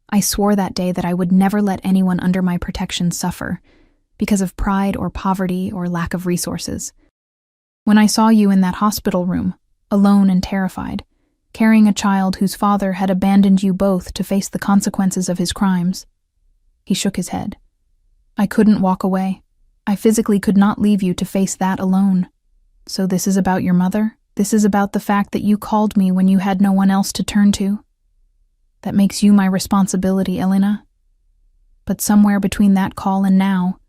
A: I swore that day that I would never let anyone under my protection suffer, because of pride or poverty or lack of resources. When I saw you in that hospital room, alone and terrified, carrying a child whose father had abandoned you both to face the consequences of his crimes, he shook his head. I couldn't walk away. I physically could not leave you to face that alone. So this is about your mother? This is about the fact that you called me when you had no one else to turn to? That makes you my responsibility, Elena. But somewhere between that call and now,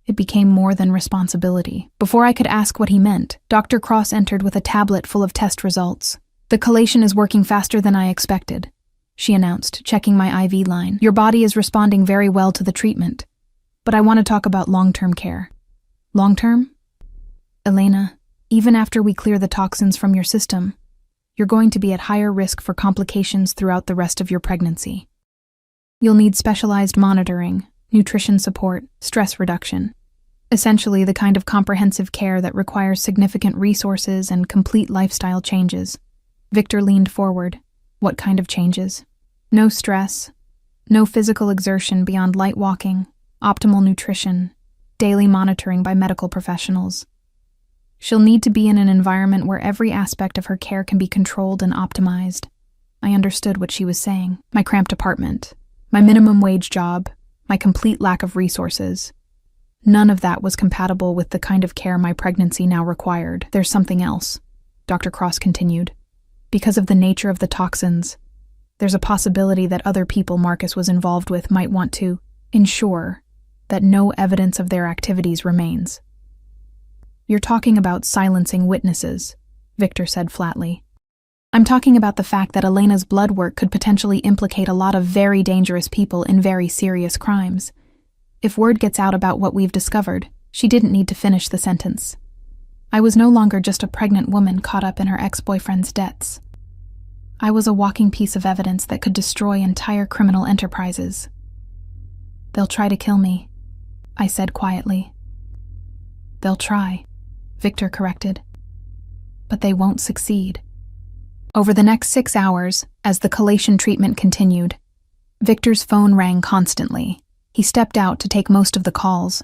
A: it became more than responsibility. Before I could ask what he meant, Dr. Cross entered with a tablet full of test results. The chelation is working faster than I expected. she announced, checking my IV line. Your body is responding very well to the treatment, but I want to talk about long-term care. Long-term? Elena, even after we clear the toxins from your system, you're going to be at higher risk for complications throughout the rest of your pregnancy. You'll need specialized monitoring, nutrition support, stress reduction. Essentially the kind of comprehensive care that requires significant resources and complete lifestyle changes. Victor leaned forward. What kind of changes? No stress, no physical exertion beyond light walking, optimal nutrition, daily monitoring by medical professionals. She'll need to be in an environment where every aspect of her care can be controlled and optimized. I understood what she was saying. My cramped apartment, my minimum wage job, my complete lack of resources. None of that was compatible with the kind of care my pregnancy now required. There's something else, Dr. Cross continued. Because of the nature of the toxins, there's a possibility that other people Marcus was involved with might want to ensure that no evidence of their activities remains. You're talking about silencing witnesses, Victor said flatly. I'm talking about the fact that Elena's blood work could potentially implicate a lot of very dangerous people in very serious crimes. If word gets out about what we've discovered, she didn't need to finish the sentence. I was no longer just a pregnant woman caught up in her ex-boyfriend's debts. I was a walking piece of evidence that could destroy entire criminal enterprises. They'll try to kill me, I said quietly. They'll try, Victor corrected. But they won't succeed. Over the next 6 hours, as the chelation treatment continued, Victor's phone rang constantly. He stepped out to take most of the calls,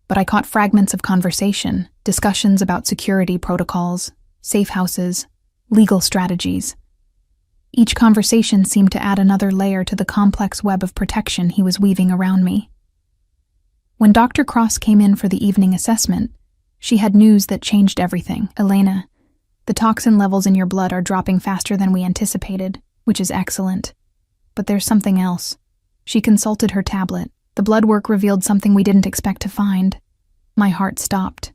A: but I caught fragments of conversation, discussions about security protocols, safe houses, legal strategies. Each conversation seemed to add another layer to the complex web of protection he was weaving around me. When Dr. Cross came in for the evening assessment, she had news that changed everything. Elena, the toxin levels in your blood are dropping faster than we anticipated, which is excellent. But there's something else. She consulted her tablet. The blood work revealed something we didn't expect to find. My heart stopped.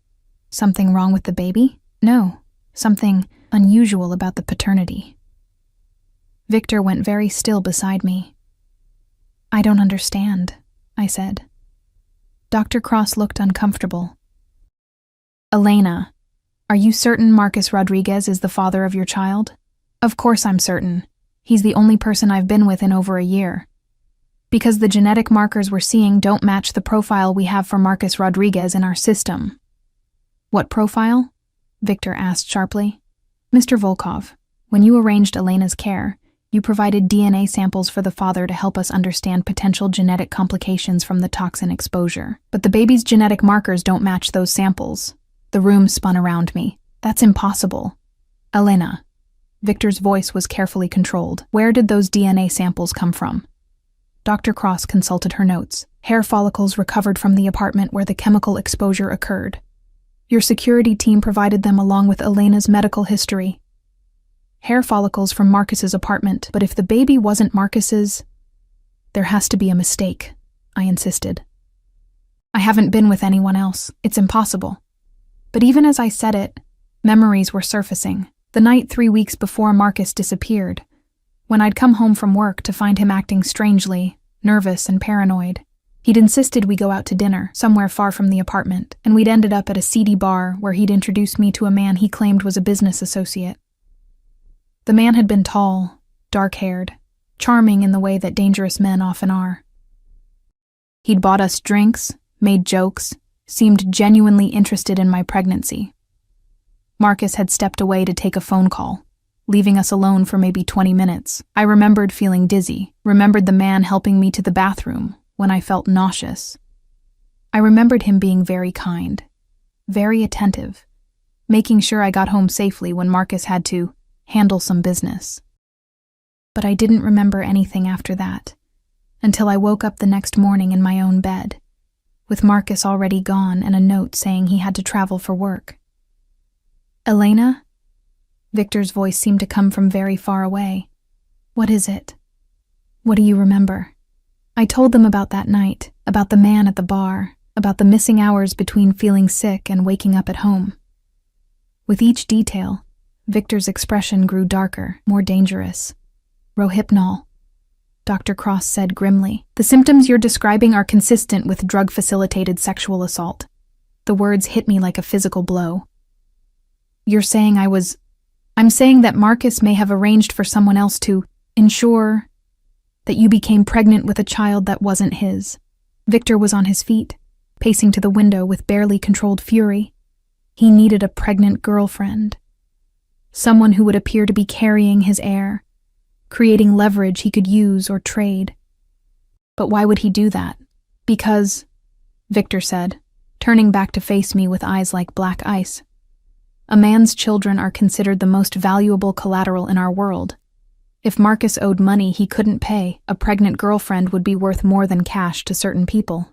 A: Something wrong with the baby? No, something unusual about the paternity. Victor went very still beside me. I don't understand, I said. Dr. Cross looked uncomfortable. Elena, are you certain Marcus Rodriguez is the father of your child? Of course I'm certain. He's the only person I've been with in over a year. Because the genetic markers we're seeing don't match the profile we have for Marcus Rodriguez in our system. What profile? Victor asked sharply. Mr. Volkov, when you arranged Elena's care, you provided DNA samples for the father to help us understand potential genetic complications from the toxin exposure. But the baby's genetic markers don't match those samples. The room spun around me. That's impossible. Elena. Victor's voice was carefully controlled. Where did those DNA samples come from? Dr. Cross consulted her notes. Hair follicles recovered from the apartment where the chemical exposure occurred. Your security team provided them along with Elena's medical history. Hair follicles from Marcus's apartment, but if the baby wasn't Marcus's, there has to be a mistake, I insisted. I haven't been with anyone else. It's impossible. But even as I said it, memories were surfacing. The night 3 weeks before Marcus disappeared, when I'd come home from work to find him acting strangely, nervous and paranoid. He'd insisted we go out to dinner, somewhere far from the apartment, and we'd ended up at a seedy bar where he'd introduced me to a man he claimed was a business associate. The man had been tall, dark-haired, charming in the way that dangerous men often are. He'd bought us drinks, made jokes, seemed genuinely interested in my pregnancy. Marcus had stepped away to take a phone call, leaving us alone for maybe 20 minutes. I remembered feeling dizzy, remembered the man helping me to the bathroom when I felt nauseous. I remembered him being very kind, very attentive, making sure I got home safely when Marcus had to handle some business. But I didn't remember anything after that, until I woke up the next morning in my own bed, with Marcus already gone and a note saying he had to travel for work. Elena? Victor's voice seemed to come from very far away. What is it? What do you remember? I told them about that night, about the man at the bar, about the missing hours between feeling sick and waking up at home. With each detail, Victor's expression grew darker, more dangerous. Rohypnol, Dr. Cross said grimly. "The symptoms you're describing are consistent with drug-facilitated sexual assault." The words hit me like a physical blow. "You're saying I'm saying that Marcus may have arranged for someone else to ensure that you became pregnant with a child that wasn't his." Victor was on his feet, pacing to the window with barely controlled fury. He needed a pregnant girlfriend. Someone who would appear to be carrying his heir, creating leverage he could use or trade. But why would he do that? "Because," Victor said, turning back to face me with eyes like black ice, "a man's children are considered the most valuable collateral in our world. If Marcus owed money he couldn't pay, a pregnant girlfriend would be worth more than cash to certain people."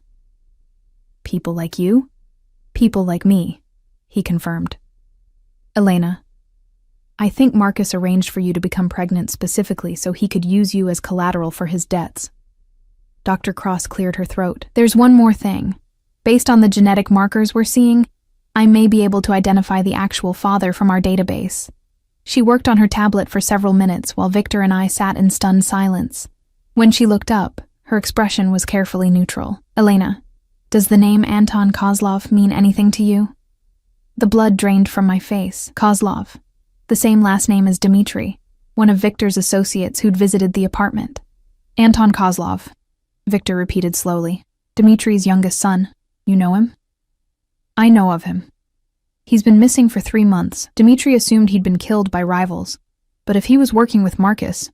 A: "People like you?" "People like me," he confirmed. "Elena, I think Marcus arranged for you to become pregnant specifically so he could use you as collateral for his debts." Dr. Cross cleared her throat. "There's one more thing. Based on the genetic markers we're seeing, I may be able to identify the actual father from our database." She worked on her tablet for several minutes while Victor and I sat in stunned silence. When she looked up, her expression was carefully neutral. "Elena, does the name Anton Kozlov mean anything to you?" The blood drained from my face. Kozlov. The same last name as Dmitri, one of Victor's associates who'd visited the apartment. "Anton Kozlov," Victor repeated slowly. "Dmitri's youngest son. You know him?" "I know of him. He's been missing for 3 months. Dmitri assumed he'd been killed by rivals, but if he was working with Marcus,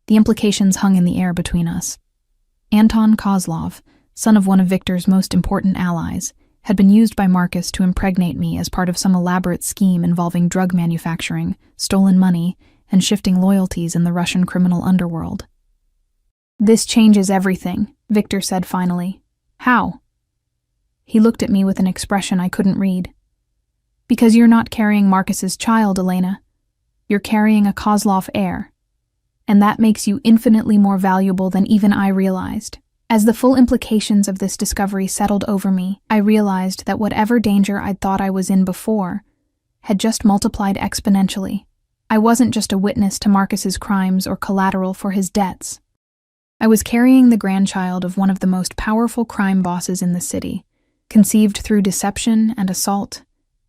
A: the implications hung in the air between us." Anton Kozlov, son of one of Victor's most important allies, had been used by Marcus to impregnate me as part of some elaborate scheme involving drug manufacturing, stolen money, and shifting loyalties in the Russian criminal underworld. "This changes everything," Victor said finally. "How?" He looked at me with an expression I couldn't read. "Because you're not carrying Marcus's child, Elena. You're carrying a Kozlov heir. And that makes you infinitely more valuable than even I realized." As the full implications of this discovery settled over me, I realized that whatever danger I'd thought I was in before had just multiplied exponentially. I wasn't just a witness to Marcus's crimes or collateral for his debts. I was carrying the grandchild of one of the most powerful crime bosses in the city, conceived through deception and assault,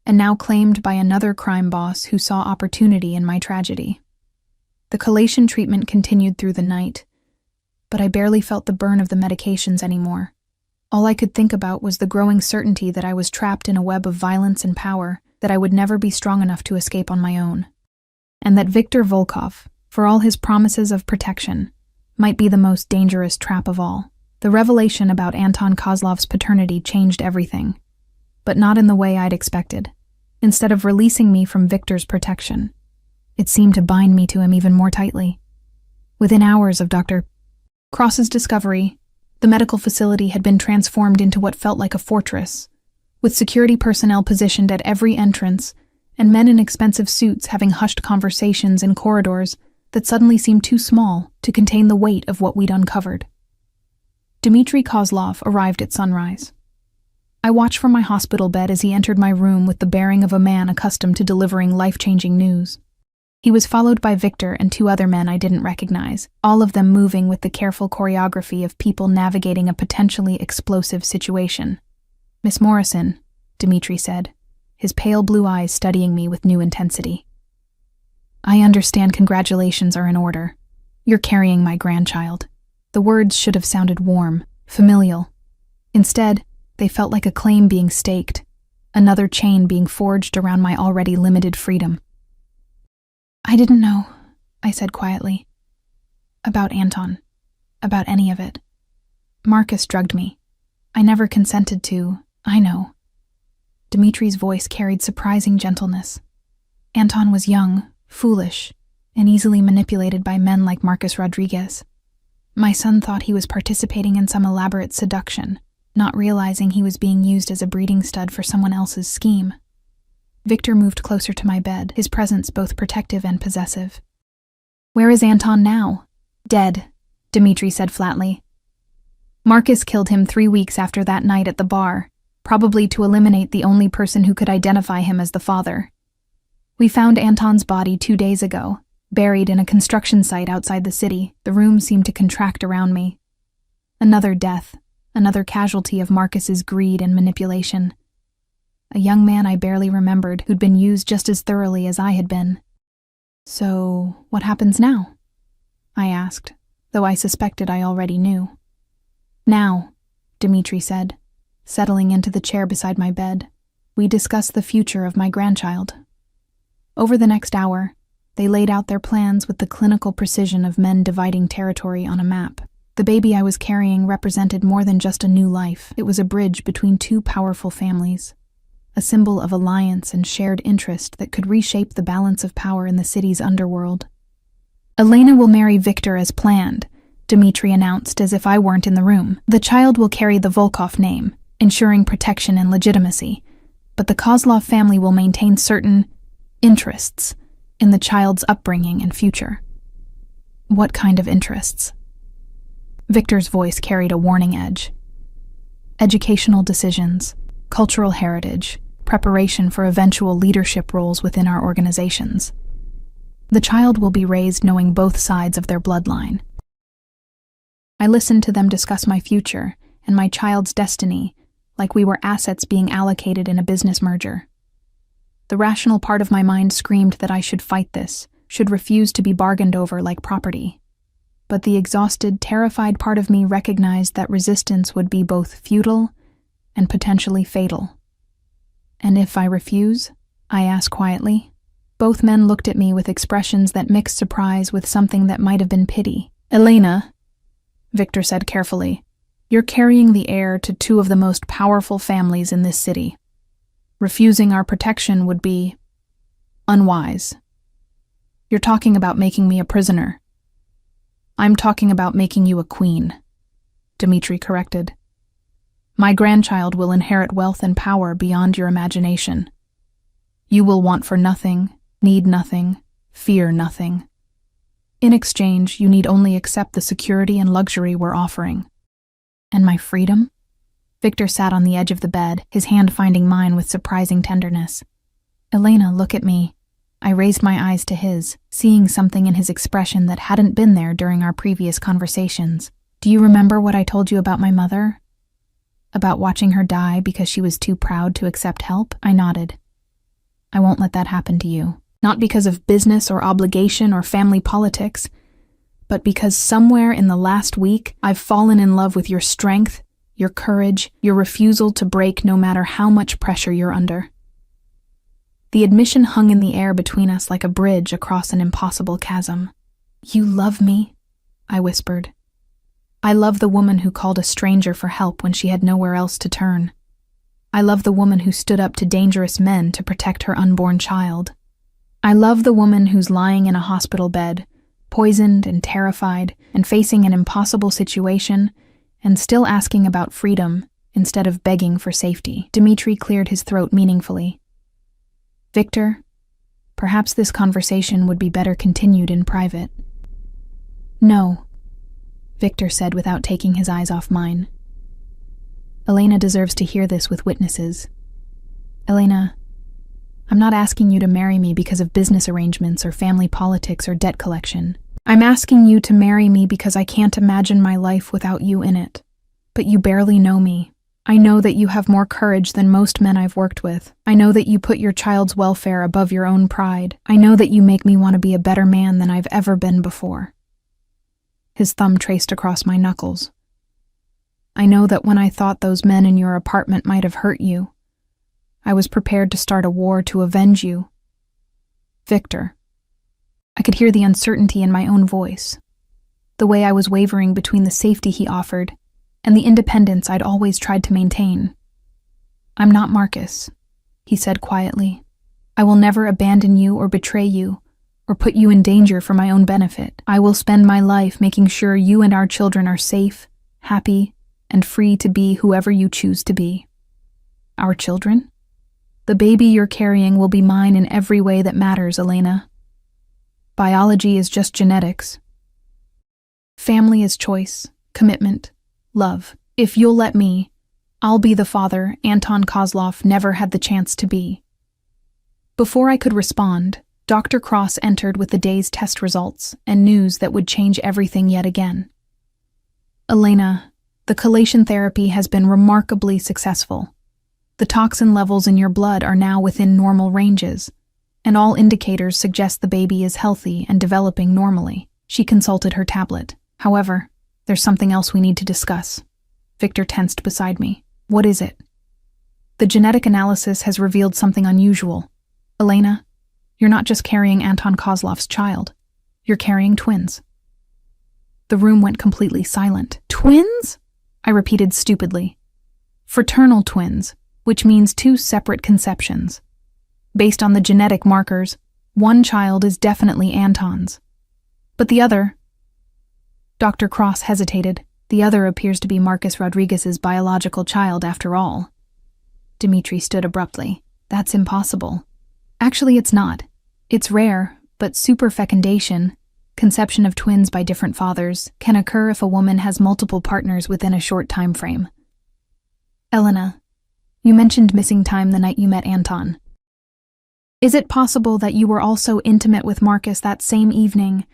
A: and now claimed by another crime boss who saw opportunity in my tragedy. The chelation treatment continued through the night, but I barely felt the burn of the medications anymore. All I could think about was the growing certainty that I was trapped in a web of violence and power, that I would never be strong enough to escape on my own. And that Viktor Volkov, for all his promises of protection, might be the most dangerous trap of all. The revelation about Anton Kozlov's paternity changed everything, but not in the way I'd expected. Instead of releasing me from Victor's protection, it seemed to bind me to him even more tightly. Within hours of Dr. Cross's discovery, the medical facility had been transformed into what felt like a fortress, with security personnel positioned at every entrance and men in expensive suits having hushed conversations in corridors that suddenly seemed too small to contain the weight of what we'd uncovered. Dmitri Kozlov arrived at sunrise. I watched from my hospital bed as he entered my room with the bearing of a man accustomed to delivering life-changing news. He was followed by Victor and 2 other men I didn't recognize, all of them moving with the careful choreography of people navigating a potentially explosive situation. "Miss Morrison," Dmitri said, his pale blue eyes studying me with new intensity. "I understand congratulations are in order. You're carrying my grandchild." The words should have sounded warm, familial. Instead, they felt like a claim being staked, another chain being forged around my already limited freedom. "I didn't know," I said quietly. "About Anton. About any of it. Marcus drugged me. I never consented to, I know." Dimitri's voice carried surprising gentleness. "Anton was young, foolish, and easily manipulated by men like Marcus Rodriguez. My son thought he was participating in some elaborate seduction, not realizing he was being used as a breeding stud for someone else's scheme." Victor moved closer to my bed, his presence both protective and possessive. "Where is Anton now?" "Dead," Dmitri said flatly. "Marcus killed him 3 weeks after that night at the bar, probably to eliminate the only person who could identify him as the father. We found Anton's body 2 days ago, Buried in a construction site outside the city, the room seemed to contract around me. Another death, another casualty of Marcus's greed and manipulation. A young man I barely remembered who'd been used just as thoroughly as I had been. So, what happens now? I asked, though I suspected I already knew. Now, Dimitri said, settling into the chair beside my bed, we discuss the future of my grandchild. Over the next hour, they laid out their plans with the clinical precision of men dividing territory on a map. The baby I was carrying represented more than just a new life. It was a bridge between two powerful families, a symbol of alliance and shared interest that could reshape the balance of power in the city's underworld. Elena will marry Victor as planned, Dimitri announced as if I weren't in the room. The child will carry the Volkov name, ensuring protection and legitimacy, but the Kozlov family will maintain certain interests in the child's upbringing and future. What kind of interests? Victor's voice carried a warning edge. Educational decisions, cultural heritage, preparation for eventual leadership roles within our organizations. The child will be raised knowing both sides of their bloodline. I listened to them discuss my future and my child's destiny like we were assets being allocated in a business merger. The rational part of my mind screamed that I should fight this, should refuse to be bargained over like property. But the exhausted, terrified part of me recognized that resistance would be both futile and potentially fatal. And if I refuse? I asked quietly. Both men looked at me with expressions that mixed surprise with something that might have been pity. Elena, Victor said carefully, you're carrying the heir to two of the most powerful families in this city. Refusing our protection would be unwise. You're talking about making me a prisoner. I'm talking about making you a queen, Dimitri corrected. My grandchild will inherit wealth and power beyond your imagination. You will want for nothing, need nothing, fear nothing. In exchange, you need only accept the security and luxury we're offering. And my freedom? Victor sat on the edge of the bed, his hand finding mine with surprising tenderness. Elena, look at me. I raised my eyes to his, seeing something in his expression that hadn't been there during our previous conversations. Do you remember what I told you about my mother? About watching her die because she was too proud to accept help? I nodded. I won't let that happen to you. Not because of business or obligation or family politics, but because somewhere in the last week I've fallen in love with your strength, your courage, your refusal to break no matter how much pressure you're under. The admission hung in the air between us like a bridge across an impossible chasm. You love me, I whispered. I love the woman who called a stranger for help when she had nowhere else to turn. I love the woman who stood up to dangerous men to protect her unborn child. I love the woman who's lying in a hospital bed, poisoned and terrified, and facing an impossible situation, and still asking about freedom instead of begging for safety. Dimitri cleared his throat meaningfully. Victor, perhaps this conversation would be better continued in private. No, Victor said without taking his eyes off mine. Elena deserves to hear this with witnesses. Elena, I'm not asking you to marry me because of business arrangements or family politics or debt collection. I'm asking you to marry me because I can't imagine my life without you in it. But you barely know me. I know that you have more courage than most men I've worked with. I know that you put your child's welfare above your own pride. I know that you make me want to be a better man than I've ever been before. His thumb traced across my knuckles. I know that when I thought those men in your apartment might have hurt you, I was prepared to start a war to avenge you. Victor. I could hear the uncertainty in my own voice, the way I was wavering between the safety he offered and the independence I'd always tried to maintain. I'm not Marcus, he said quietly. I will never abandon you or betray you, or put you in danger for my own benefit. I will spend my life making sure you and our children are safe, happy, and free to be whoever you choose to be. Our children? The baby you're carrying will be mine in every way that matters, Elena. Biology is just genetics. Family is choice, commitment, love. If you'll let me, I'll be the father Anton Kozlov never had the chance to be. Before I could respond, Dr. Cross entered with the day's test results and news that would change everything yet again. Elena, the chelation therapy has been remarkably successful. The toxin levels in your blood are now within normal ranges, and all indicators suggest the baby is healthy and developing normally. She consulted her tablet. However, there's something else we need to discuss. Victor tensed beside me. What is it? The genetic analysis has revealed something unusual. Elena, you're not just carrying Anton Kozlov's child. You're carrying twins. The room went completely silent. Twins? I repeated stupidly. Fraternal twins, which means 2 separate conceptions. Based on the genetic markers, one child is definitely Anton's. But the other... Dr. Cross hesitated. The other appears to be Marcus Rodriguez's biological child after all. Dmitri stood abruptly. That's impossible. Actually, it's not. It's rare, but superfecundation, conception of twins by different fathers, can occur if a woman has multiple partners within a short time frame. Elena, you mentioned missing time the night you met Anton. Is it possible that you were also intimate with Marcus that same evening,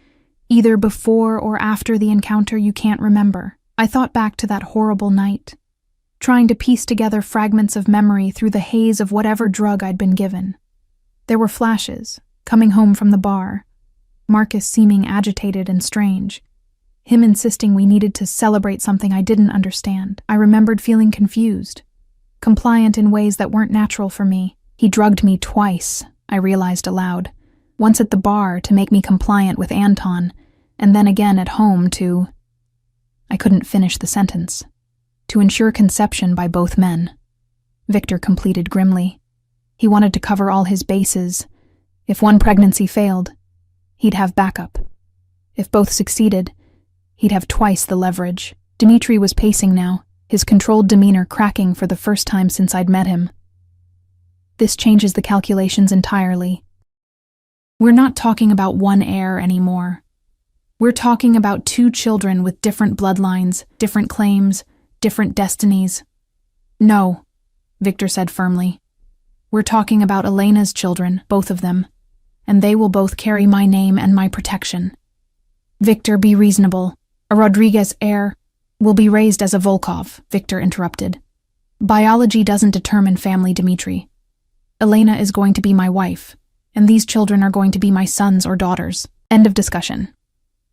A: either before or after the encounter you can't remember? I thought back to that horrible night, trying to piece together fragments of memory through the haze of whatever drug I'd been given. There were flashes, coming home from the bar, Marcus seeming agitated and strange, him insisting we needed to celebrate something I didn't understand. I remembered feeling confused, compliant in ways that weren't natural for me. He drugged me twice, I realized aloud, once at the bar to make me compliant with Anton, and then again at home to... I couldn't finish the sentence. To ensure conception by both men. Victor completed grimly. He wanted to cover all his bases. If one pregnancy failed, he'd have backup. If both succeeded, he'd have twice the leverage. Dmitri was pacing now, his controlled demeanor cracking for the first time since I'd met him. This changes the calculations entirely. We're not talking about one heir anymore. We're talking about 2 children with different bloodlines, different claims, different destinies. No, Victor said firmly. We're talking about Elena's children, both of them, and they will both carry my name and my protection. Victor, be reasonable. A Rodriguez heir will be raised as a Volkov, Victor interrupted. Biology doesn't determine family, Dmitri. Elena is going to be my wife, and these children are going to be my sons or daughters. End of discussion.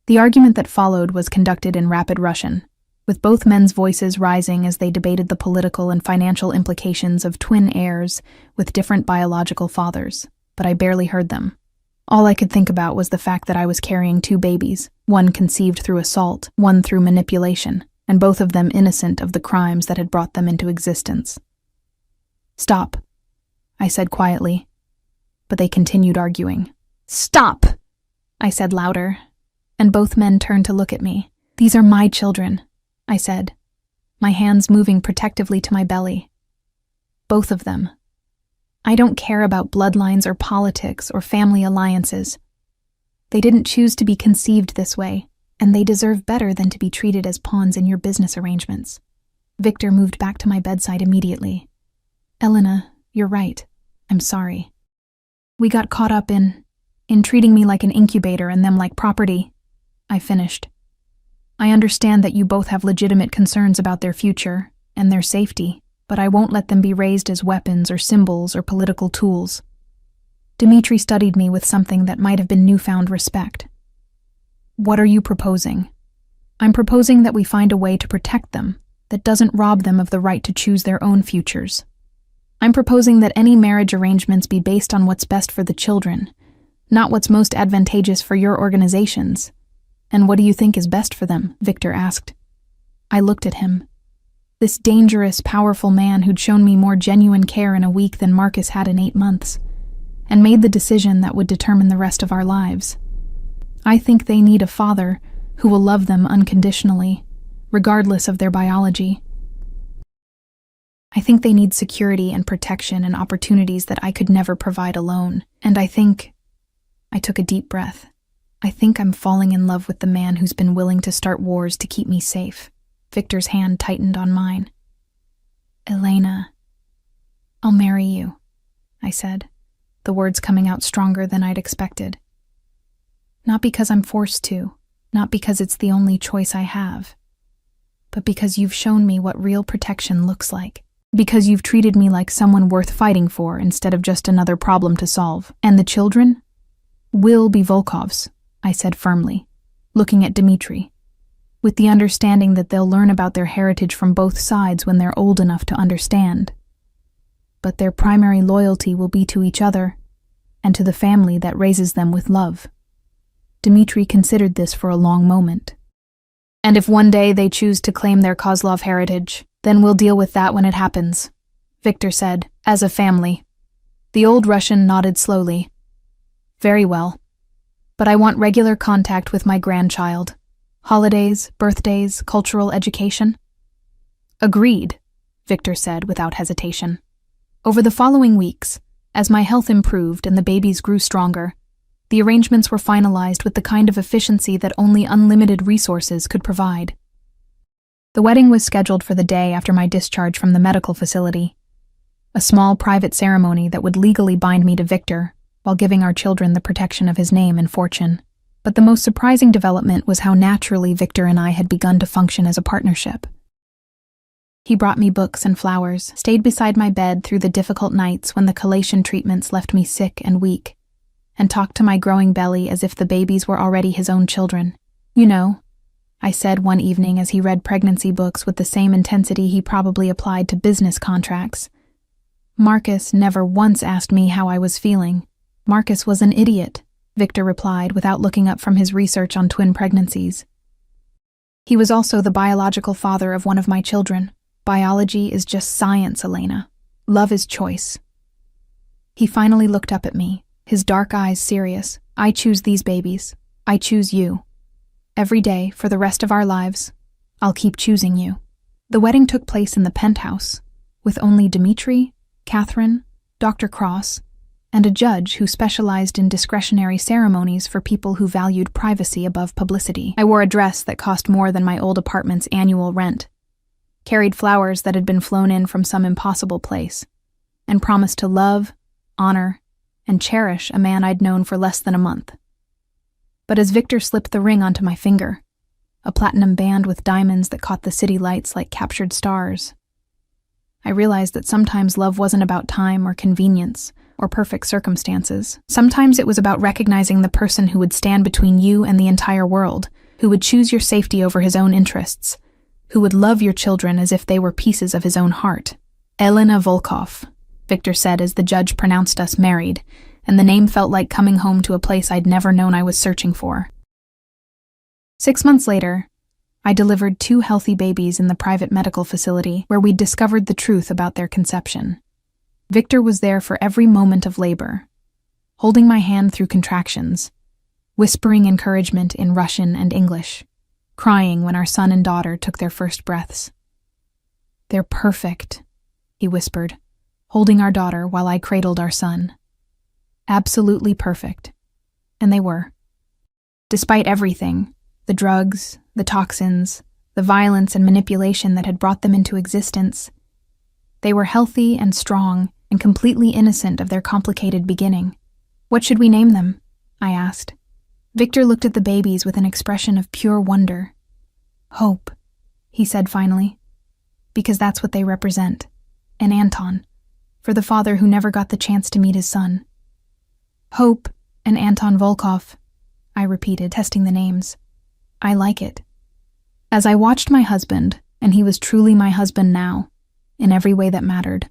A: The argument that followed was conducted in rapid Russian, with both men's voices rising as they debated the political and financial implications of twin heirs with different biological fathers, but I barely heard them. All I could think about was the fact that I was carrying 2 babies, one conceived through assault, one through manipulation, and both of them innocent of the crimes that had brought them into existence. Stop, I said quietly, but they continued arguing. Stop, I said louder, and both men turned to look at me. These are my children, I said, my hands moving protectively to my belly. Both of them. I don't care about bloodlines or politics or family alliances. They didn't choose to be conceived this way, and they deserve better than to be treated as pawns in your business arrangements. Victor moved back to my bedside immediately. Elena, you're right. I'm sorry. We got caught up in treating me like an incubator and them like property, I finished. I understand that you both have legitimate concerns about their future and their safety, but I won't let them be raised as weapons or symbols or political tools. Dmitri studied me with something that might have been newfound respect. What are you proposing? I'm proposing that we find a way to protect them that doesn't rob them of the right to choose their own futures. I'm proposing that any marriage arrangements be based on what's best for the children, not what's most advantageous for your organizations. And what do you think is best for them? Victor asked. I looked at him. This dangerous, powerful man who'd shown me more genuine care in a week than Marcus had in 8 months, and made the decision that would determine the rest of our lives. I think they need a father who will love them unconditionally, regardless of their biology. I think they need security and protection and opportunities that I could never provide alone. And I took a deep breath. I think I'm falling in love with the man who's been willing to start wars to keep me safe. Victor's hand tightened on mine. Elena, I'll marry you, I said, the words coming out stronger than I'd expected. Not because I'm forced to, not because it's the only choice I have, but because you've shown me what real protection looks like. Because you've treated me like someone worth fighting for instead of just another problem to solve. And the children will be Volkov's, I said firmly, looking at Dmitri, with the understanding that they'll learn about their heritage from both sides when they're old enough to understand. But their primary loyalty will be to each other and to the family that raises them with love. Dmitri considered this for a long moment. And if one day they choose to claim their Kozlov heritage, then we'll deal with that when it happens, Victor said, as a family. The old Russian nodded slowly. Very well. But I want regular contact with my grandchild. Holidays, birthdays, cultural education. Agreed, Victor said without hesitation. Over the following weeks, as my health improved and the babies grew stronger, the arrangements were finalized with the kind of efficiency that only unlimited resources could provide. The wedding was scheduled for the day after my discharge from the medical facility, a small private ceremony that would legally bind me to Victor while giving our children the protection of his name and fortune. But the most surprising development was how naturally Victor and I had begun to function as a partnership. He brought me books and flowers, stayed beside my bed through the difficult nights when the chelation treatments left me sick and weak, and talked to my growing belly as if the babies were already his own children. You know, I said one evening as he read pregnancy books with the same intensity he probably applied to business contracts. Marcus never once asked me how I was feeling. Marcus was an idiot, Victor replied without looking up from his research on twin pregnancies. He was also the biological father of one of my children. Biology is just science, Elena. Love is choice. He finally looked up at me, his dark eyes serious. I choose these babies. I choose you. Every day, for the rest of our lives, I'll keep choosing you. The wedding took place in the penthouse, with only Dmitri, Catherine, Dr. Cross, and a judge who specialized in discretionary ceremonies for people who valued privacy above publicity. I wore a dress that cost more than my old apartment's annual rent, carried flowers that had been flown in from some impossible place, and promised to love, honor, and cherish a man I'd known for less than a month. But as Victor slipped the ring onto my finger, a platinum band with diamonds that caught the city lights like captured stars, I realized that sometimes love wasn't about time or convenience or perfect circumstances. Sometimes it was about recognizing the person who would stand between you and the entire world, who would choose your safety over his own interests, who would love your children as if they were pieces of his own heart. Elena Volkov, Victor said as the judge pronounced us married, and the name felt like coming home to a place I'd never known I was searching for. 6 months later, I delivered 2 healthy babies in the private medical facility where we'd discovered the truth about their conception. Victor was there for every moment of labor, holding my hand through contractions, whispering encouragement in Russian and English, crying when our son and daughter took their first breaths. "They're perfect," he whispered, holding our daughter while I cradled our son. Absolutely perfect. And they were. Despite everything, the drugs, the toxins, the violence and manipulation that had brought them into existence, they were healthy and strong and completely innocent of their complicated beginning. "What should we name them?" I asked. Victor looked at the babies with an expression of pure wonder. "Hope," he said finally, "because that's what they represent. And Anton, for the father who never got the chance to meet his son." "Hope and Anton Volkov," I repeated, testing the names. "I like it." As I watched my husband, and he was truly my husband now, in every way that mattered,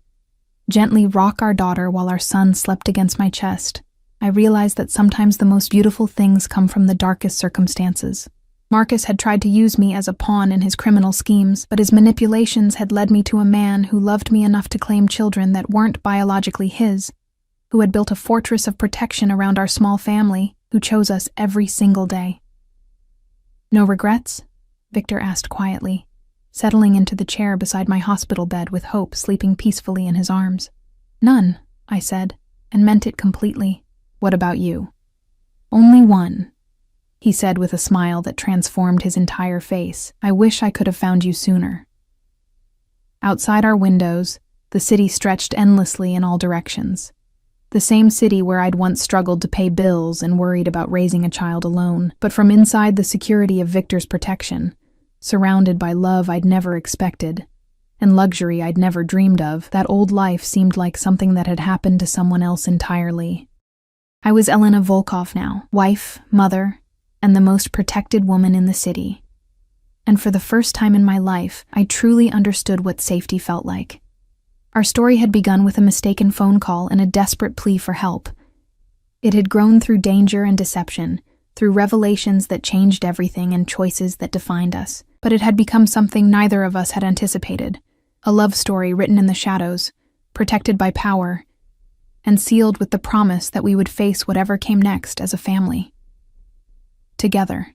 A: gently rock our daughter while our son slept against my chest, I realized that sometimes the most beautiful things come from the darkest circumstances. Marcus had tried to use me as a pawn in his criminal schemes, but his manipulations had led me to a man who loved me enough to claim children that weren't biologically his, who had built a fortress of protection around our small family, who chose us every single day. "No regrets?" Victor asked quietly, settling into the chair beside my hospital bed with Hope sleeping peacefully in his arms. "None," I said, and meant it completely. "What about you?" "Only one," he said with a smile that transformed his entire face. "I wish I could have found you sooner." Outside our windows, the city stretched endlessly in all directions. The same city where I'd once struggled to pay bills and worried about raising a child alone, but from inside the security of Victor's protection, surrounded by love I'd never expected, and luxury I'd never dreamed of, that old life seemed like something that had happened to someone else entirely. I was Elena Volkov now, wife, mother, and the most protected woman in the city. And for the first time in my life, I truly understood what safety felt like. Our story had begun with a mistaken phone call and a desperate plea for help. It had grown through danger and deception, through revelations that changed everything and choices that defined us. But it had become something neither of us had anticipated, a love story written in the shadows, protected by power, and sealed with the promise that we would face whatever came next as a family. Together.